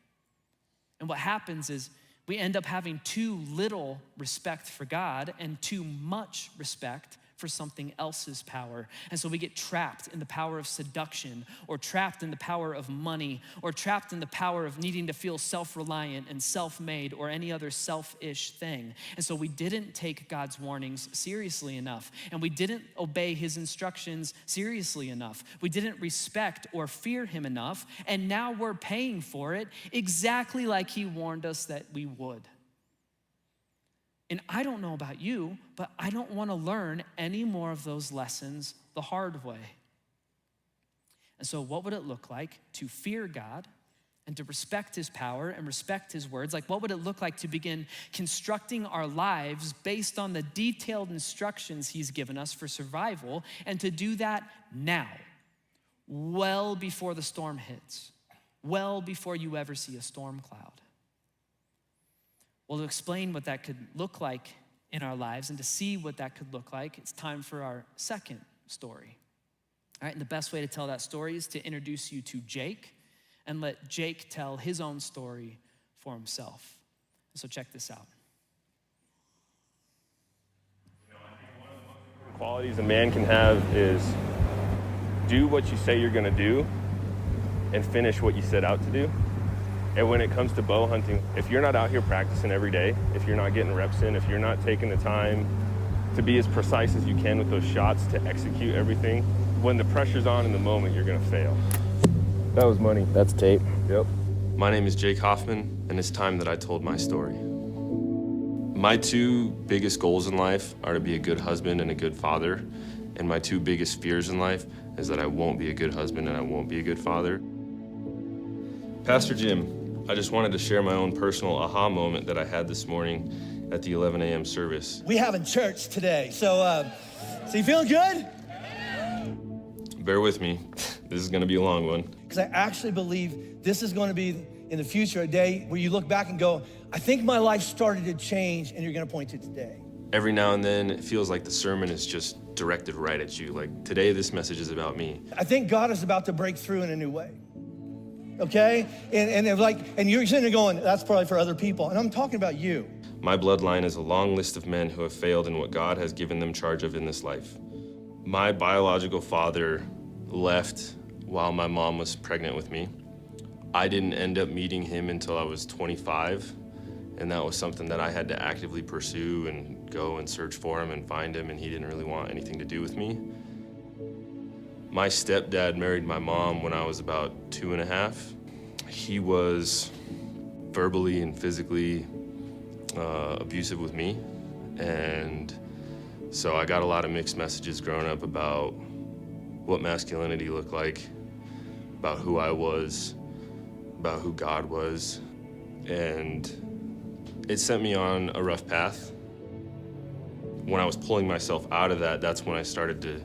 Speaker 6: And what happens is we end up having too little respect for God and too much respect for something else's power. And so we get trapped in the power of seduction, or trapped in the power of money, or trapped in the power of needing to feel self-reliant and self-made or any other selfish thing. And so we didn't take God's warnings seriously enough, and we didn't obey his instructions seriously enough. We didn't respect or fear him enough, and now we're paying for it exactly like he warned us that we would. And I don't know about you, but I don't want to learn any more of those lessons the hard way. And so what would it look like to fear God and to respect his power and respect his words? Like, what would it look like to begin constructing our lives based on the detailed instructions he's given us for survival, and to do that now, well before the storm hits, well before you ever see a storm cloud? Well, to explain what that could look like in our lives and to see what that could look like, it's time for our second story. All right, and the best way to tell that story is to introduce you to Jake and let Jake tell his own story for himself. So check this out.
Speaker 7: Qualities a man can have is do what you say you're gonna do and finish what you set out to do. And when it comes to bow hunting, if you're not out here practicing every day, if you're not getting reps in, if you're not taking the time to be as precise as you can with those shots to execute everything, when the pressure's on in the moment, you're gonna fail.
Speaker 8: That was money. That's tape.
Speaker 7: Yep.
Speaker 9: My name is Jake Hoffman, and it's time that I told my story. My two biggest goals in life are to be a good husband and a good father, and my two biggest fears in life is that I won't be a good husband and I won't be a good father. Pastor Jim, I just wanted to share my own personal aha moment that I had this morning at the 11 a.m. service.
Speaker 10: We having church today, so you feeling good?
Speaker 9: Bear with me, this is gonna be a long one.
Speaker 10: Because I actually believe this is gonna be, in the future, a day where you look back and go, I think my life started to change, and you're gonna point to today.
Speaker 9: Every now and then, it feels like the sermon is just directed right at you. Like, today, this message is about me.
Speaker 10: I think God is about to break through in a new way. Okay? And you're sitting there going, that's probably for other people. And I'm talking about you.
Speaker 9: My bloodline is a long list of men who have failed in what God has given them charge of in this life. My biological father left while my mom was pregnant with me. I didn't end up meeting him until I was 25, and that was something that I had to actively pursue and go and search for him and find him, and he didn't really want anything to do with me. My stepdad married my mom when I was about 2.5. He was verbally and physically abusive with me. And so I got a lot of mixed messages growing up about what masculinity looked like, about who I was, about who God was. And it sent me on a rough path. When I was pulling myself out of that, that's when I started to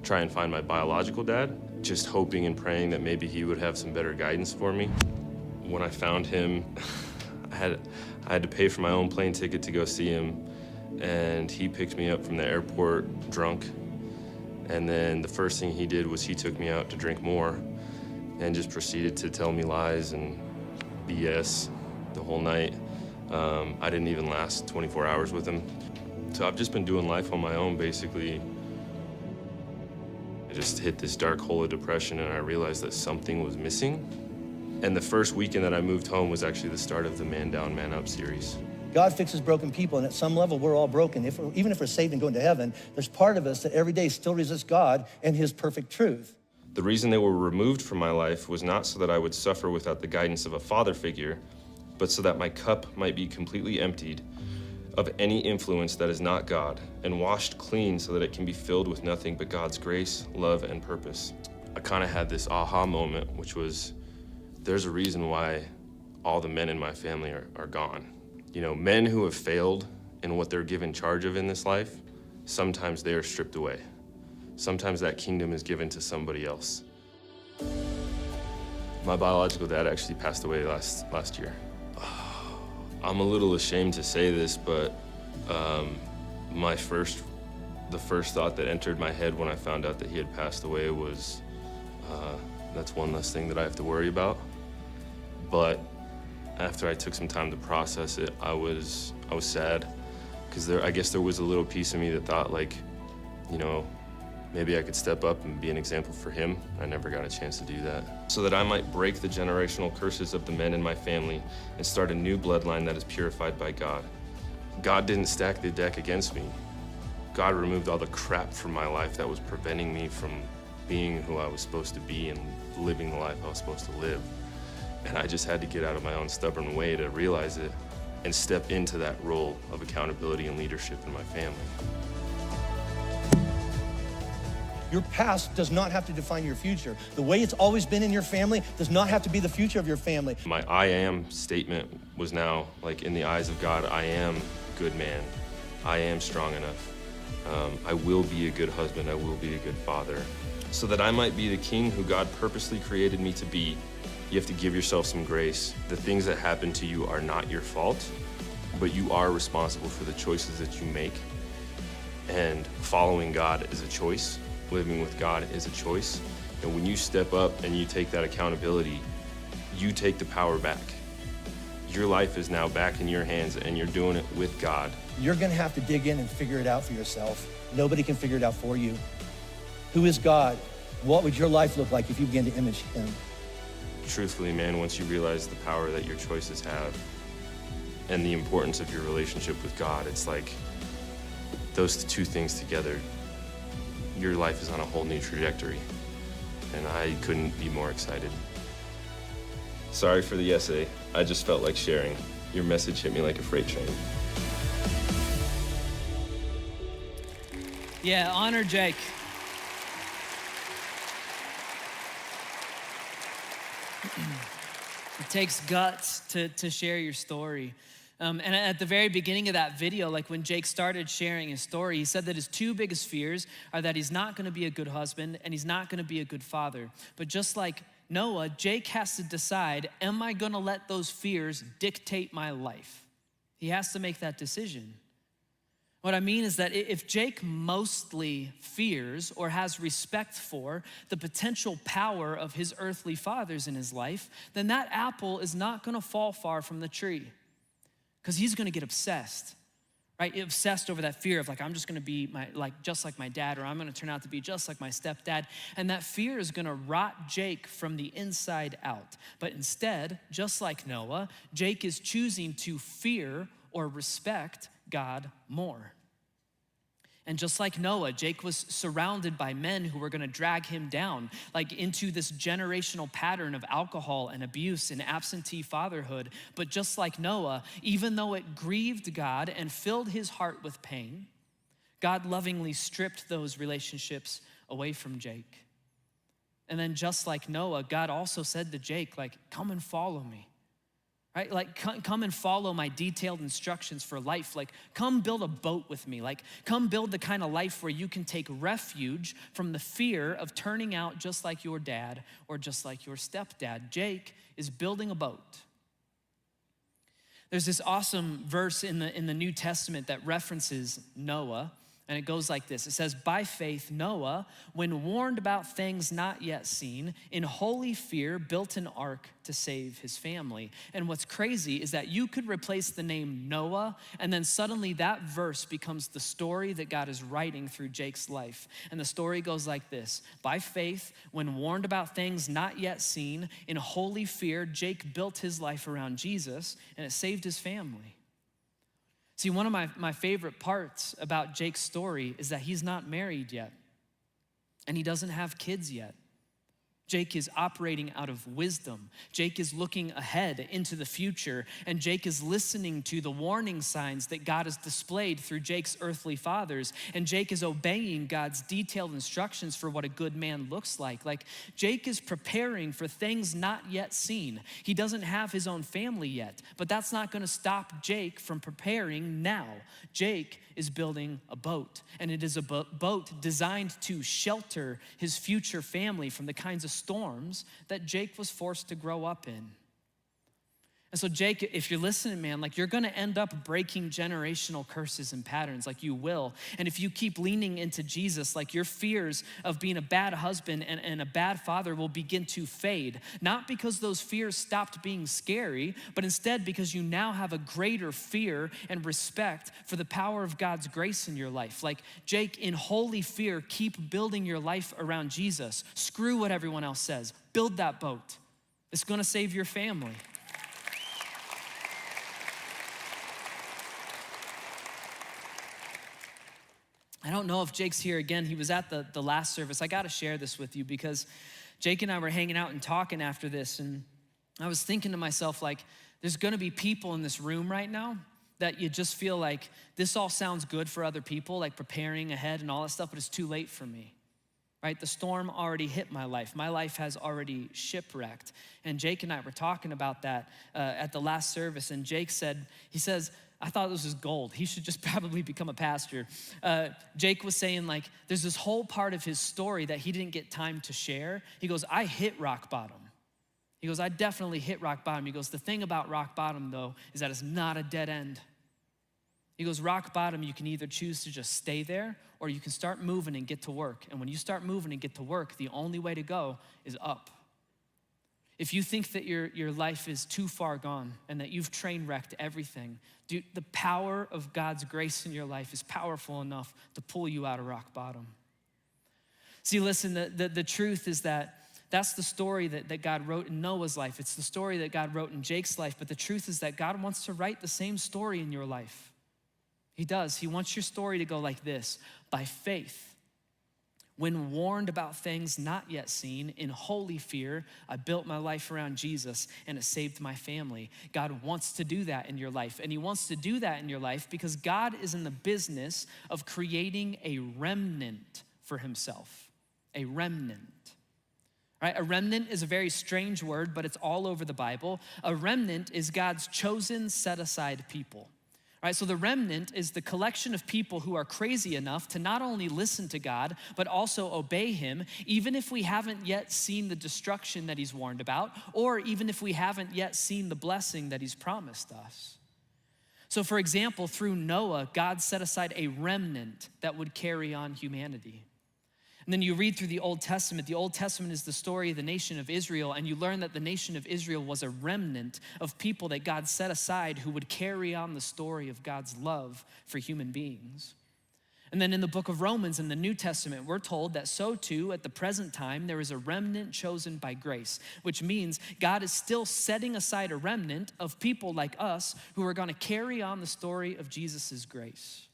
Speaker 9: try and find my biological dad, just hoping and praying that maybe he would have some better guidance for me. When I found him, I had to pay for my own plane ticket to go see him, and he picked me up from the airport drunk. And then the first thing he did was he took me out to drink more and just proceeded to tell me lies and BS the whole night. I didn't even last 24 hours with him. So I've just been doing life on my own, basically. I just hit this dark hole of depression, and I realized that something was missing. And the first weekend that I moved home was actually the start of the Man Down, Man Up series.
Speaker 10: God fixes broken people, and at some level, we're all broken. Even if we're saved and going to heaven, there's part of us that every day still resists God and his perfect truth.
Speaker 9: The reason they were removed from my life was not so that I would suffer without the guidance of a father figure, but so that my cup might be completely emptied of any influence that is not God, and washed clean so that it can be filled with nothing but God's grace, love, and purpose. I kind of had this aha moment, which was, there's a reason why all the men in my family are gone. You know, men who have failed in what they're given charge of in this life, sometimes they are stripped away. Sometimes that kingdom is given to somebody else. My biological dad actually passed away last year. I'm a little ashamed to say this, but the first thought that entered my head when I found out that he had passed away was, that's one less thing that I have to worry about. But after I took some time to process it, I was sad, because I guess there was a little piece of me that thought, like, you know, maybe I could step up and be an example for him. I never got a chance to do that. So that I might break the generational curses of the men in my family and start a new bloodline that is purified by God. God didn't stack the deck against me. God removed all the crap from my life that was preventing me from being who I was supposed to be and living the life I was supposed to live. And I just had to get out of my own stubborn way to realize it and step into that role of accountability and leadership in my family.
Speaker 10: Your past does not have to define your future. The way it's always been in your family does not have to be the future of your family.
Speaker 9: My I am statement was now, like, in the eyes of God, I am a good man. I am strong enough. I will be a good husband. I will be a good father. So that I might be the king who God purposely created me to be, you have to give yourself some grace. The things that happen to you are not your fault, but you are responsible for the choices that you make. And following God is a choice. Living with God is a choice. And when you step up and you take that accountability, you take the power back. Your life is now back in your hands, and you're doing it with God.
Speaker 10: You're gonna have to dig in and figure it out for yourself. Nobody can figure it out for you. Who is God? What would your life look like if you began to image him?
Speaker 9: Truthfully, man, once you realize the power that your choices have and the importance of your relationship with God, it's like those two things together, your life is on a whole new trajectory. And I couldn't be more excited. Sorry for the essay. I just felt like sharing. Your message hit me like a freight train.
Speaker 6: Yeah, honor Jake. It takes guts to share your story. And at the very beginning of that video, like when Jake started sharing his story, he said that his two biggest fears are that he's not gonna be a good husband and he's not gonna be a good father. But just like Noah, Jake has to decide, am I gonna let those fears dictate my life? He has to make that decision. What I mean is that if Jake mostly fears or has respect for the potential power of his earthly fathers in his life, then that apple is not gonna fall far from the tree, because he's gonna get obsessed, right? Obsessed over that fear of, like, I'm just gonna be just like my dad, or I'm gonna turn out to be just like my stepdad. And that fear is gonna rot Jake from the inside out. But instead, just like Noah, Jake is choosing to fear or respect God more. And just like Noah, Jake was surrounded by men who were gonna drag him down, like into this generational pattern of alcohol and abuse and absentee fatherhood. But just like Noah, even though it grieved God and filled his heart with pain, God lovingly stripped those relationships away from Jake. And then just like Noah, God also said to Jake, like, come and follow me. Right? Like, come and follow my detailed instructions for life. Like, come build a boat with me. Like, come build the kind of life where you can take refuge from the fear of turning out just like your dad or just like your stepdad. Jake is building a boat. There's this awesome verse in the New Testament that references Noah. And it goes like this. It says, by faith, Noah, when warned about things not yet seen, in holy fear built an ark to save his family. And what's crazy is that you could replace the name Noah, and then suddenly that verse becomes the story that God is writing through Jake's life. And the story goes like this. By faith, when warned about things not yet seen, in holy fear, Jake built his life around Jesus, and it saved his family. See, one of my favorite parts about Jake's story is that he's not married yet, and he doesn't have kids yet. Jake is operating out of wisdom. Jake is looking ahead into the future, and Jake is listening to the warning signs that God has displayed through Jake's earthly fathers, and Jake is obeying God's detailed instructions for what a good man looks like. Like, Jake is preparing for things not yet seen. He doesn't have his own family yet, but that's not gonna stop Jake from preparing now. Jake is building a boat, and it is a boat designed to shelter his future family from the kinds of storms that Jake was forced to grow up in. And so Jake, if you're listening, man, like, you're gonna end up breaking generational curses and patterns, like you will. And if you keep leaning into Jesus, like, your fears of being a bad husband and a bad father will begin to fade. Not because those fears stopped being scary, but instead because you now have a greater fear and respect for the power of God's grace in your life. Like, Jake, in holy fear, keep building your life around Jesus. Screw what everyone else says. Build that boat. It's gonna save your family. I don't know if Jake's here again. He was at the last service. I gotta share this with you because Jake and I were hanging out and talking after this, and I was thinking to myself, like, there's gonna be people in this room right now that you just feel like this all sounds good for other people, like preparing ahead and all that stuff, but it's too late for me, right? The storm already hit my life. My life has already shipwrecked. And Jake and I were talking about that at the last service, and Jake said, he says, I thought this was gold. He should just probably become a pastor. Jake was saying, like, there's this whole part of his story that he didn't get time to share. He goes, I hit rock bottom. He goes, I definitely hit rock bottom. He goes, the thing about rock bottom, though, is that it's not a dead end. He goes, rock bottom, you can either choose to just stay there, or you can start moving and get to work. And when you start moving and get to work, the only way to go is up. If you think that your life is too far gone and that you've train wrecked everything, dude, the power of God's grace in your life is powerful enough to pull you out of rock bottom. See, listen, the truth is that that's the story that God wrote in Noah's life. It's the story that God wrote in Jake's life, but the truth is that God wants to write the same story in your life. He does. He wants your story to go like this: by faith, when warned about things not yet seen, in holy fear, I built my life around Jesus, and it saved my family. God wants to do that in your life, and he wants to do that in your life because God is in the business of creating a remnant for himself. A remnant. Right? A remnant is a very strange word, but it's all over the Bible. A remnant is God's chosen, set-aside people. Right, so the remnant is the collection of people who are crazy enough to not only listen to God, but also obey him, even if we haven't yet seen the destruction that he's warned about, or even if we haven't yet seen the blessing that he's promised us. So for example, through Noah, God set aside a remnant that would carry on humanity. And then you read through the Old Testament. The Old Testament is the story of the nation of Israel, and you learn that the nation of Israel was a remnant of people that God set aside who would carry on the story of God's love for human beings. And then in the book of Romans in the New Testament, we're told that so too at the present time there is a remnant chosen by grace, which means God is still setting aside a remnant of people like us who are gonna carry on the story of Jesus' grace.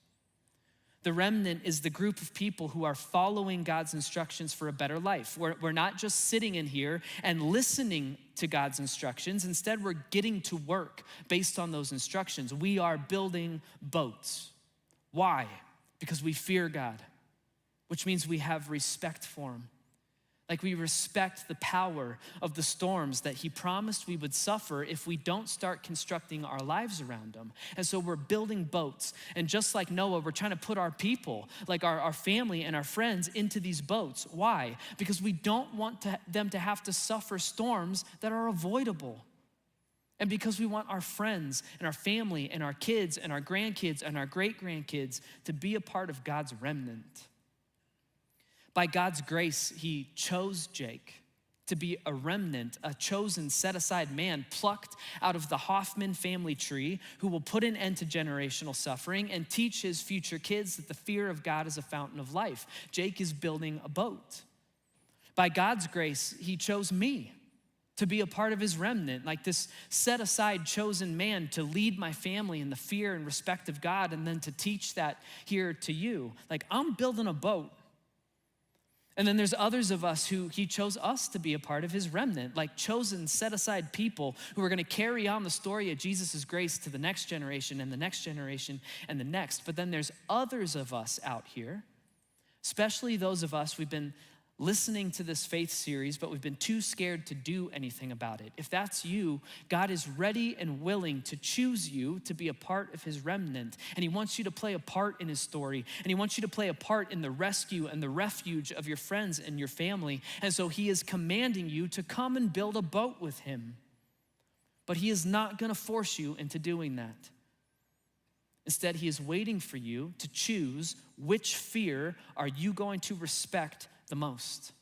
Speaker 6: The remnant is the group of people who are following God's instructions for a better life. We're not just sitting in here and listening to God's instructions. Instead, we're getting to work based on those instructions. We are building boats. Why? Because we fear God, which means we have respect for him. Like, we respect the power of the storms that he promised we would suffer if we don't start constructing our lives around them. And so we're building boats. And just like Noah, we're trying to put our people, like our family and our friends, into these boats. Why? Because we don't want them to have to suffer storms that are avoidable. and because we want our friends and our family and our kids and our grandkids and our great-grandkids to be a part of God's remnant. By God's grace, he chose Jake to be a remnant, a chosen, set-aside man plucked out of the Hoffman family tree who will put an end to generational suffering and teach his future kids that the fear of God is a fountain of life. Jake is building a boat. By God's grace, he chose me to be a part of his remnant, like this set-aside chosen man to lead my family in the fear and respect of God, and then to teach that here to you. Like, I'm building a boat. And then there's others of us who he chose us to be a part of his remnant, like chosen, set-aside people who are gonna carry on the story of Jesus' grace to the next generation and the next generation and the next. But then there's others of us out here, especially those of us, we've been listening to this faith series, but we've been too scared to do anything about it. If that's you, God is ready and willing to choose you to be a part of his remnant. And he wants you to play a part in his story. And he wants you to play a part in the rescue and the refuge of your friends and your family. And so he is commanding you to come and build a boat with him. But he is not gonna force you into doing that. Instead, he is waiting for you to choose which fear are you going to respect the most.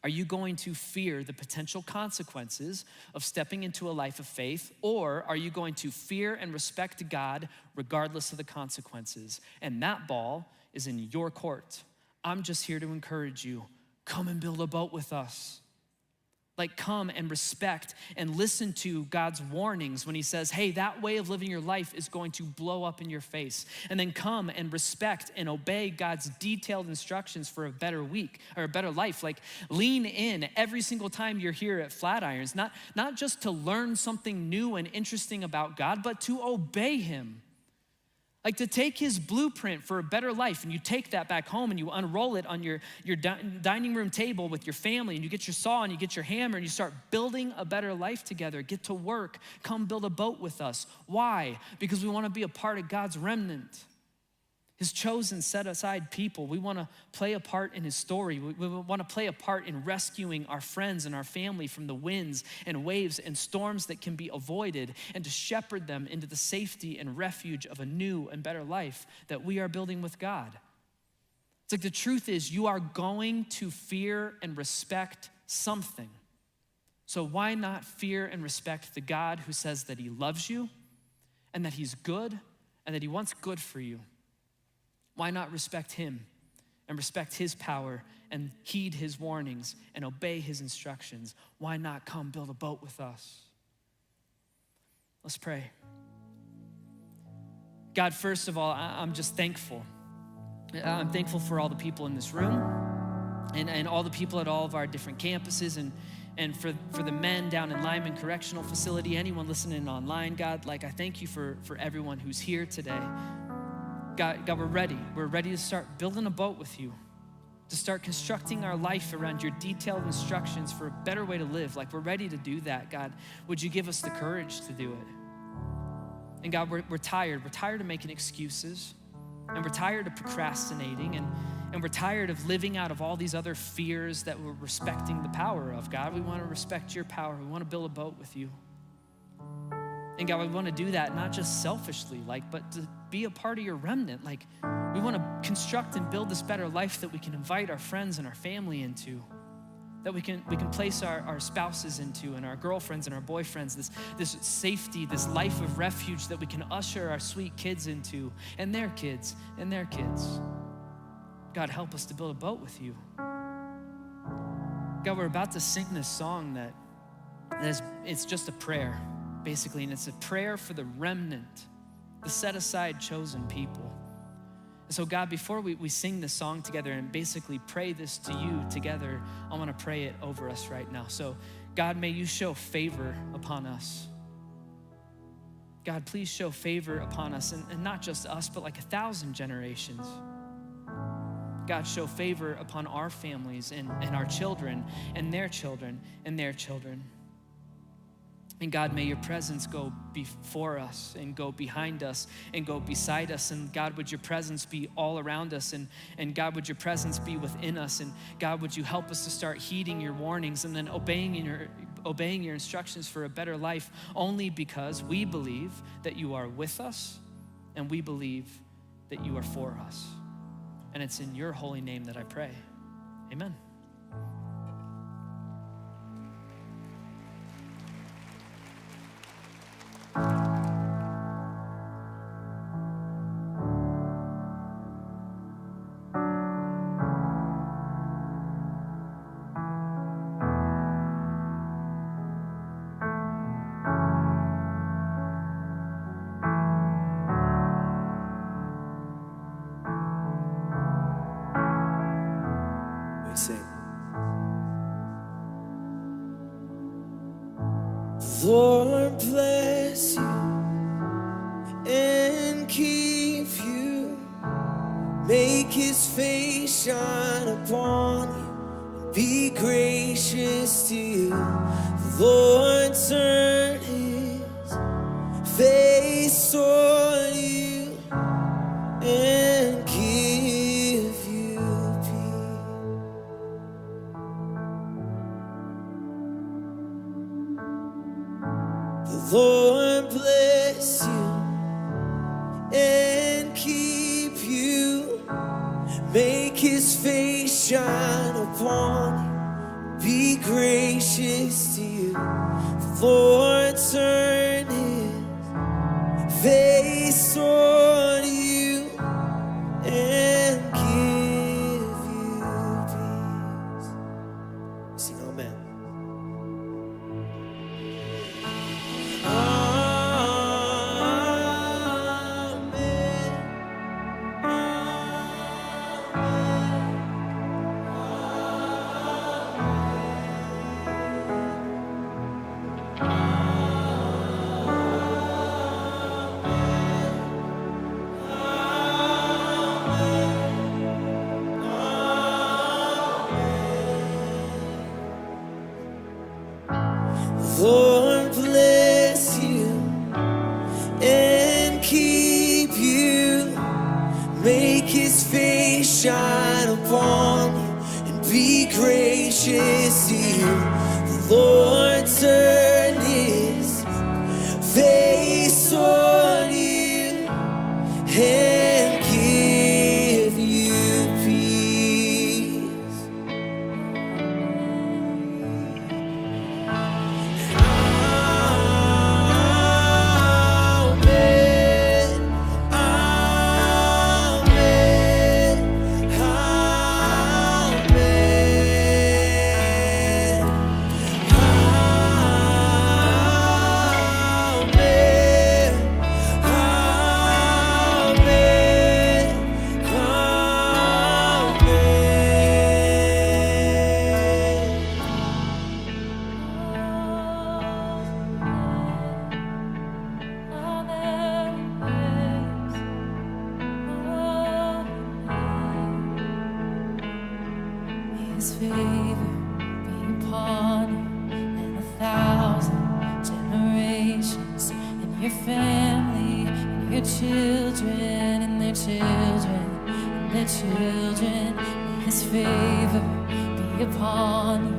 Speaker 6: Are you going to fear the potential consequences of stepping into a life of faith, or are you going to fear and respect God regardless of the consequences? And that ball is in your court. I'm just here to encourage you. Come and build a boat with us. Like, come and respect and listen to God's warnings when he says, hey, that way of living your life is going to blow up in your face. And then come and respect and obey God's detailed instructions for a better week or a better life. Like, lean in every single time you're here at Flatirons, not just to learn something new and interesting about God, but to obey him. Like, to take his blueprint for a better life, and you take that back home and you unroll it on your dining room table with your family, and you get your saw and you get your hammer and you start building a better life together. Get to work. Come build a boat with us. Why? Because we want to be a part of God's remnant, his chosen, set-aside people. We want to play a part in his story. We want to play a part in rescuing our friends and our family from the winds and waves and storms that can be avoided, and to shepherd them into the safety and refuge of a new and better life that we are building with God. It's like, the truth is, you are going to fear and respect something. So why not fear and respect the God who says that he loves you and that he's good and that he wants good for you? Why not respect him and respect his power and heed his warnings and obey his instructions? Why not come build a boat with us? Let's pray. God, first of all, I'm just thankful. I'm thankful for all the people in this room and all the people at all of our different campuses, and for the men down in Lyman Correctional Facility, anyone listening online. God, like, I thank you for everyone who's here today. God, we're ready. We're ready to start building a boat with you, to start constructing our life around your detailed instructions for a better way to live. Like, we're ready to do that. God, would you give us the courage to do it? And God, we're tired. We're tired of making excuses, and we're tired of procrastinating, and we're tired of living out of all these other fears that we're respecting the power of. God, we want to respect your power. We want to build a boat with you. And God, we want to do that not just selfishly, but to be a part of your remnant. Like, we want to construct and build this better life that we can invite our friends and our family into, that we can place our spouses into, and our girlfriends and our boyfriends, this safety, this life of refuge that we can usher our sweet kids into, and their kids and their kids. God, help us to build a boat with you. God, we're about to sing this song it's just a prayer, basically, and it's a prayer for the remnant, the set-aside chosen people. And so God, before we sing this song together and basically pray this to you together, I want to pray it over us right now. So God, may you show favor upon us. God, please show favor upon us, and not just us, but like 1,000 generations. God, show favor upon our families and our children and their children and their children. And God, may your presence go before us and go behind us and go beside us. And God, would your presence be all around us? And God, would your presence be within us? And God, would you help us to start heeding your warnings and then obeying obeying your instructions for a better life only because we believe that you are with us and we believe that you are for us. And it's in your holy name that I pray. Amen.
Speaker 3: Lord bless you and keep you. Make his face shine upon you and be gracious to you. The Lord turn his face toward you and give you peace. The Lord bless you and keep you. Make his face shine upon you. Be gracious to you. The Lord turn his face toward you and give you peace. Sing amen. Lord bless you and keep you. Make his face shine upon you and be gracious to you. The Lord turn his face toward you and give you peace.
Speaker 5: His favor be upon you and 1,000 generations, and your family, and your children, and their children, and their children. May his favor be upon you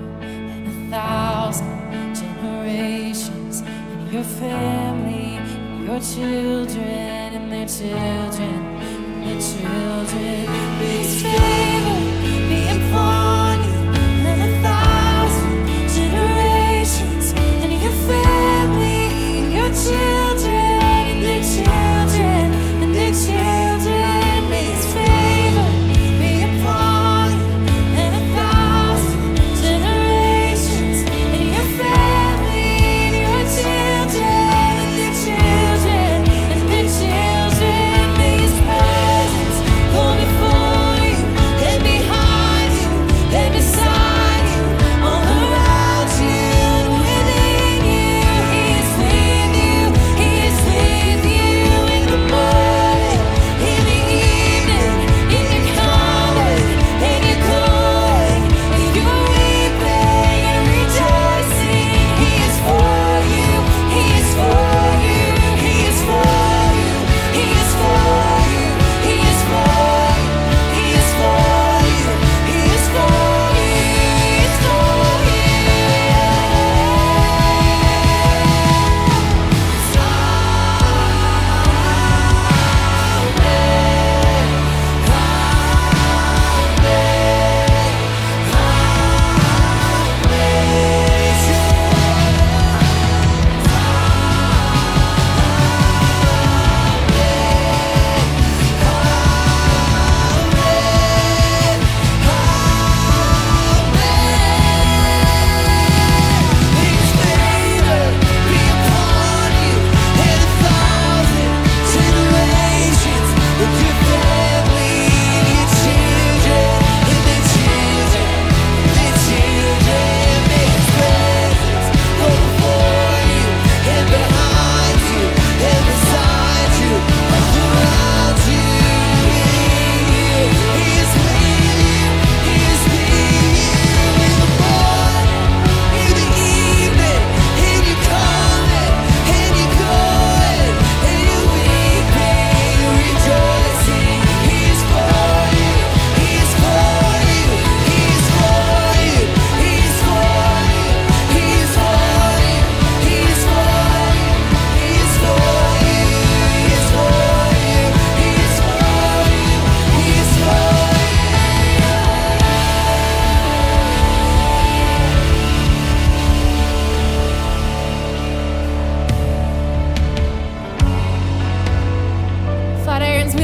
Speaker 5: and 1,000 generations, and your family, and your children, and their children, and their children. May his favor be upon you and 1,000 generations, and your family, and your children, and their children, and their children. May his favor be upon you and 1,000 generations, and your family, and your children, and their children, and their children. May his presence go before you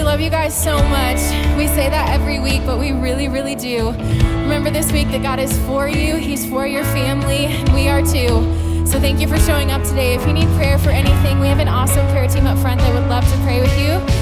Speaker 11: love you guys so much. We say that every week, but we really, really do. Remember this week that God is for you, He's for your family, and we are too. So thank you for showing up today. If you need prayer for anything, we have an awesome prayer team up front that would love to pray with you.